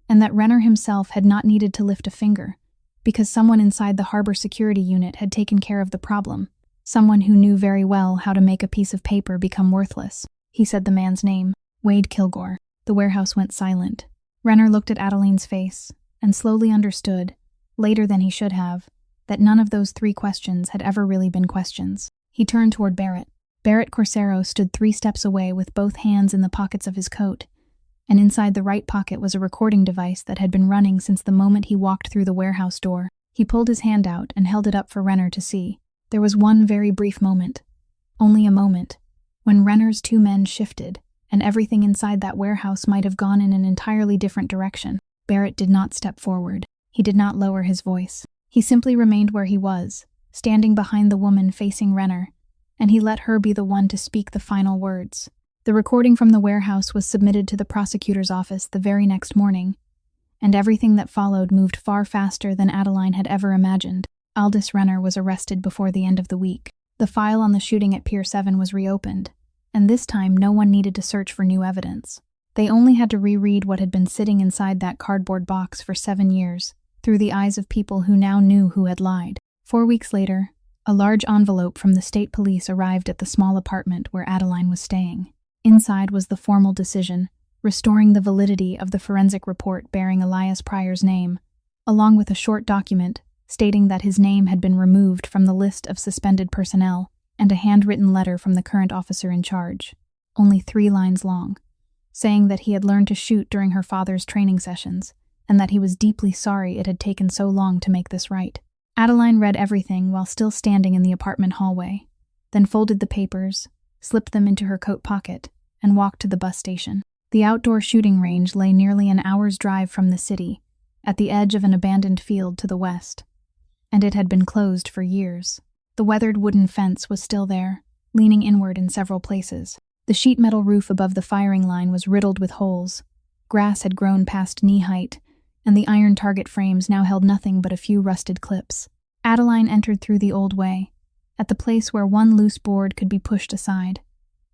and that Renner himself had not needed to lift a finger, because someone inside the harbor security unit had taken care of the problem, someone who knew very well how to make a piece of paper become worthless. He said the man's name, Wade Kilgore. The warehouse went silent. Renner looked at Adeline's face, and slowly understood, later than he should have, that none of those 3 questions had ever really been questions. He turned toward Barrett. Barrett Corsaro stood 3 steps away with both hands in the pockets of his coat, and inside the right pocket was a recording device that had been running since the moment he walked through the warehouse door. He pulled his hand out and held it up for Renner to see. There was one very brief moment, only a moment, when Renner's 2 men shifted, and everything inside that warehouse might have gone in an entirely different direction. Barrett did not step forward. He did not lower his voice. He simply remained where he was, standing behind the woman facing Renner, and he let her be the one to speak the final words. The recording from the warehouse was submitted to the prosecutor's office the very next morning, and everything that followed moved far faster than Adeline had ever imagined. Aldous Renner was arrested before the end of the week. The file on the shooting at Pier 7 was reopened, and this time no one needed to search for new evidence. They only had to reread what had been sitting inside that cardboard box for 7 years, through the eyes of people who now knew who had lied. 4 weeks later, a large envelope from the state police arrived at the small apartment where Adeline was staying. Inside was the formal decision, restoring the validity of the forensic report bearing Elias Pryor's name, along with a short document stating that his name had been removed from the list of suspended personnel, and a handwritten letter from the current officer in charge, only 3 lines long, saying that he had learned to shoot during her father's training sessions, and that he was deeply sorry it had taken so long to make this right. Adeline read everything while still standing in the apartment hallway, then folded the papers, slipped them into her coat pocket, and walked to the bus station. The outdoor shooting range lay nearly an hour's drive from the city, at the edge of an abandoned field to the west, and it had been closed for years. The weathered wooden fence was still there, leaning inward in several places. The sheet metal roof above the firing line was riddled with holes, Grass had grown past knee height, and the iron target frames now held nothing but a few rusted clips. Adeline entered through the old way, at the place where one loose board could be pushed aside,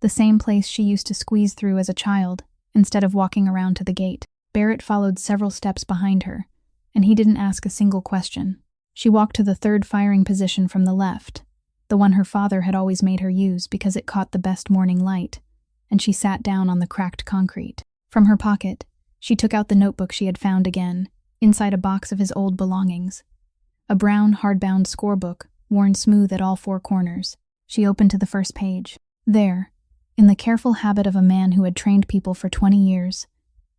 the same place she used to squeeze through as a child, instead of walking around to the gate. Barrett followed several steps behind her, and he didn't ask a single question. She walked to the third firing position from the left, the one her father had always made her use because it caught the best morning light, and she sat down on the cracked concrete. From her pocket, she took out the notebook she had found again, inside a box of his old belongings. A brown, hardbound scorebook, worn smooth at all four corners. She opened to the first page. There, in the careful habit of a man who had trained people for 20 years,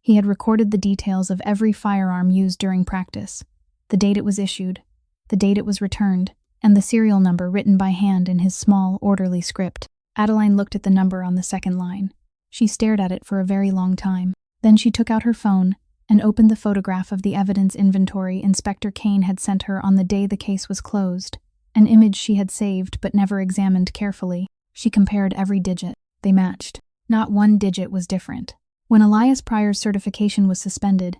he had recorded the details of every firearm used during practice, the date it was issued, the date it was returned, and the serial number written by hand in his small, orderly script. Adeline looked at the number on the second line. She stared at it for a very long time. Then she took out her phone and opened the photograph of the evidence inventory Inspector Kane had sent her on the day the case was closed, an image she had saved but never examined carefully. She compared every digit. They matched. Not one digit was different. When Elias Pryor's certification was suspended,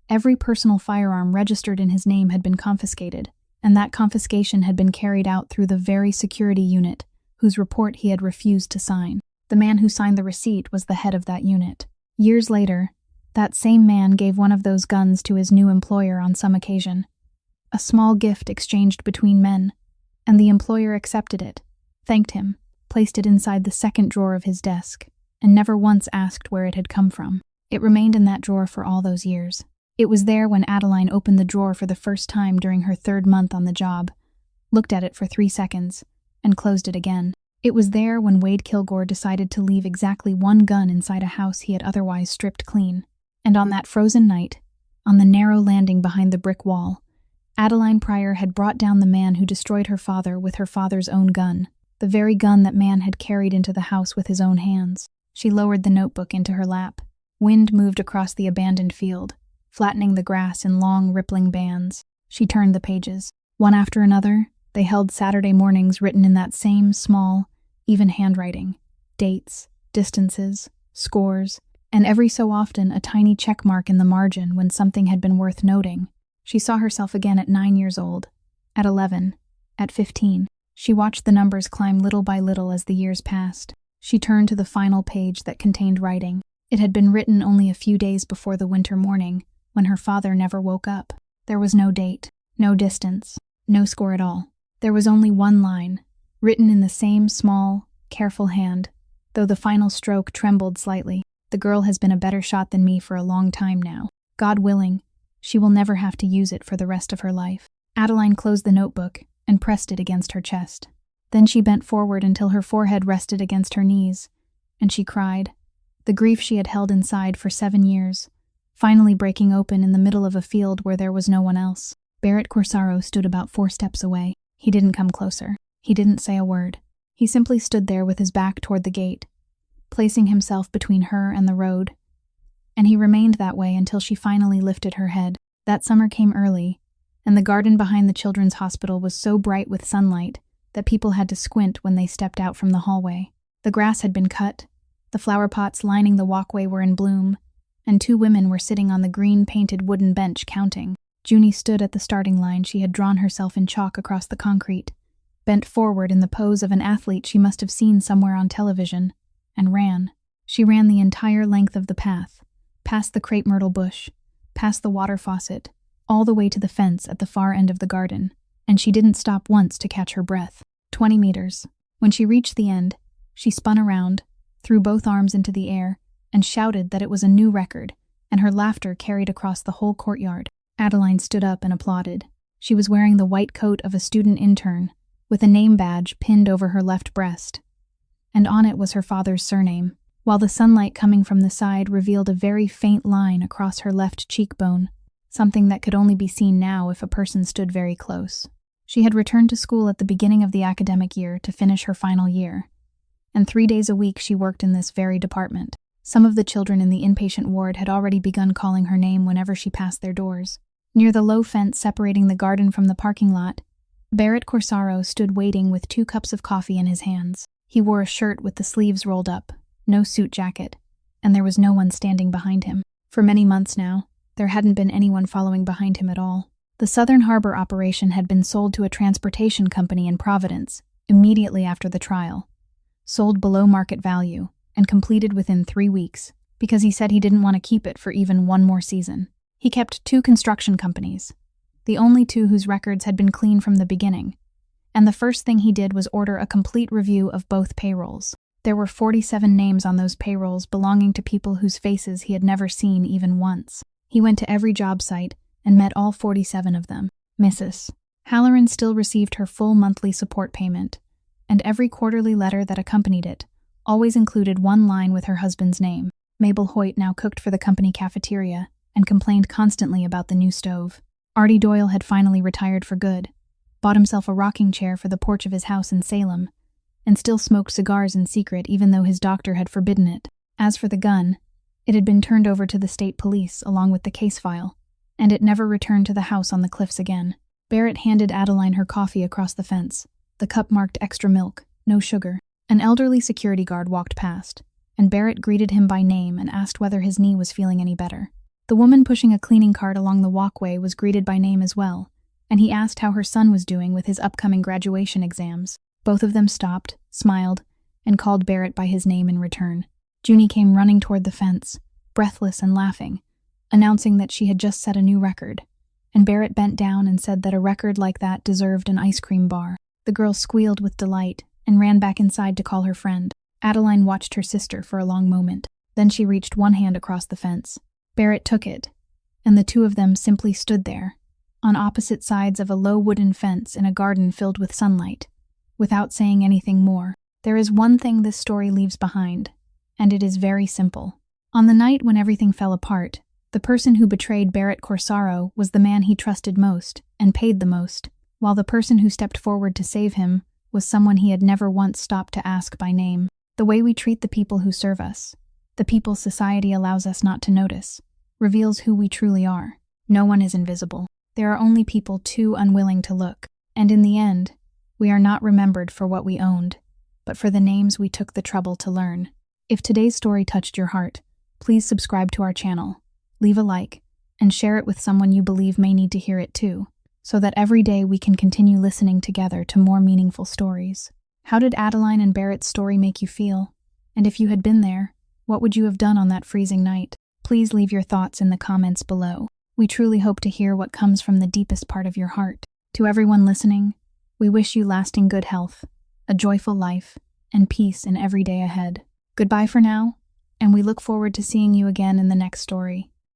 every personal firearm registered in his name had been confiscated, and that confiscation had been carried out through the very security unit whose report he had refused to sign. The man who signed the receipt was the head of that unit. Years later, that same man gave one of those guns to his new employer on some occasion. A small gift exchanged between men, and the employer accepted it, thanked him, placed it inside the second drawer of his desk, and never once asked where it had come from. It remained in that drawer for all those years. It was there when Adeline opened the drawer for the first time during her third month on the job, looked at it for 3 seconds, and closed it again. It was there when Wade Kilgore decided to leave exactly one gun inside a house he had otherwise stripped clean. And on that frozen night, on the narrow landing behind the brick wall, Adeline Pryor had brought down the man who destroyed her father with her father's own gun, the very gun that man had carried into the house with his own hands. She lowered the notebook into her lap. Wind moved across the abandoned field, flattening the grass in long, rippling bands. She turned the pages. One after another, they held Saturday mornings written in that same small, even handwriting. Dates, distances, scores, and every so often a tiny check mark in the margin when something had been worth noting. She saw herself again at 9 years old, at 11, at 15. She watched the numbers climb little by little as the years passed. She turned to the final page that contained writing. It had been written only a few days before the winter morning, when her father never woke up. There was no date, no distance, no score at all. There was only one line, written in the same small, careful hand, though the final stroke trembled slightly. The girl has been a better shot than me for a long time now. God willing, she will never have to use it for the rest of her life. Adeline closed the notebook and pressed it against her chest. Then she bent forward until her forehead rested against her knees, and she cried, the grief she had held inside for 7 years, finally breaking open in the middle of a field where there was no one else. Barrett Corsaro stood about 4 steps away. He didn't come closer. He didn't say a word. He simply stood there with his back toward the gate, placing himself between her and the road, and he remained that way until she finally lifted her head. That summer came early, and the garden behind the children's hospital was so bright with sunlight that people had to squint when they stepped out from the hallway. The grass had been cut, the flower pots lining the walkway were in bloom, and 2 women were sitting on the green-painted wooden bench counting. Junie stood at the starting line she had drawn herself in chalk across the concrete, bent forward in the pose of an athlete she must have seen somewhere on television, and ran. She ran the entire length of the path, past the crepe myrtle bush, past the water faucet, all the way to the fence at the far end of the garden, and she didn't stop once to catch her breath. 20 meters. When she reached the end, she spun around, threw both arms into the air, and shouted that it was a new record, and her laughter carried across the whole courtyard. Adeline stood up and applauded. She was wearing the white coat of a student intern, with a name badge pinned over her left breast, and on it was her father's surname, while the sunlight coming from the side revealed a very faint line across her left cheekbone, something that could only be seen now if a person stood very close. She had returned to school at the beginning of the academic year to finish her final year, and 3 days a week she worked in this very department. Some of the children in the inpatient ward had already begun calling her name whenever she passed their doors. Near the low fence separating the garden from the parking lot, Barrett Corsaro stood waiting with 2 cups of coffee in his hands. He wore a shirt with the sleeves rolled up, no suit jacket, and there was no one standing behind him. For many months now, there hadn't been anyone following behind him at all. The Southern Harbor operation had been sold to a transportation company in Providence immediately after the trial, sold below market value, and completed within 3 weeks, because he said he didn't want to keep it for even one more season. He kept 2 construction companies, the only 2 whose records had been clean from the beginning, and the first thing he did was order a complete review of both payrolls. There were 47 names on those payrolls belonging to people whose faces he had never seen even once. He went to every job site and met all 47 of them. Mrs. Halloran still received her full monthly support payment, and every quarterly letter that accompanied it always included one line with her husband's name. Mabel Hoyt now cooked for the company cafeteria and complained constantly about the new stove. Artie Doyle had finally retired for good, bought himself a rocking chair for the porch of his house in Salem, and still smoked cigars in secret even though his doctor had forbidden it. As for the gun, it had been turned over to the state police along with the case file, and it never returned to the house on the cliffs again. Barrett handed Adeline her coffee across the fence, the cup marked extra milk, no sugar. An elderly security guard walked past, and Barrett greeted him by name and asked whether his knee was feeling any better. The woman pushing a cleaning cart along the walkway was greeted by name as well, and he asked how her son was doing with his upcoming graduation exams. Both of them stopped, smiled, and called Barrett by his name in return. Junie came running toward the fence, breathless and laughing, announcing that she had just set a new record, and Barrett bent down and said that a record like that deserved an ice cream bar. The girl squealed with delight and ran back inside to call her friend. Adeline watched her sister for a long moment. Then she reached one hand across the fence. Barrett took it, and the 2 of them simply stood there, on opposite sides of a low wooden fence in a garden filled with sunlight, without saying anything more. There is one thing this story leaves behind, and it is very simple. On the night when everything fell apart, the person who betrayed Barrett Corsaro was the man he trusted most and paid the most, while the person who stepped forward to save him was someone he had never once stopped to ask by name. The way we treat the people who serve us, the people society allows us not to notice, reveals who we truly are. No one is invisible. There are only people too unwilling to look, and in the end, we are not remembered for what we owned, but for the names we took the trouble to learn. If today's story touched your heart, please subscribe to our channel, leave a like, and share it with someone you believe may need to hear it too, so that every day we can continue listening together to more meaningful stories. How did Adeline and Barrett's story make you feel? And if you had been there, what would you have done on that freezing night? Please leave your thoughts in the comments below. We truly hope to hear what comes from the deepest part of your heart. To everyone listening, we wish you lasting good health, a joyful life, and peace in every day ahead. Goodbye for now, and we look forward to seeing you again in the next story.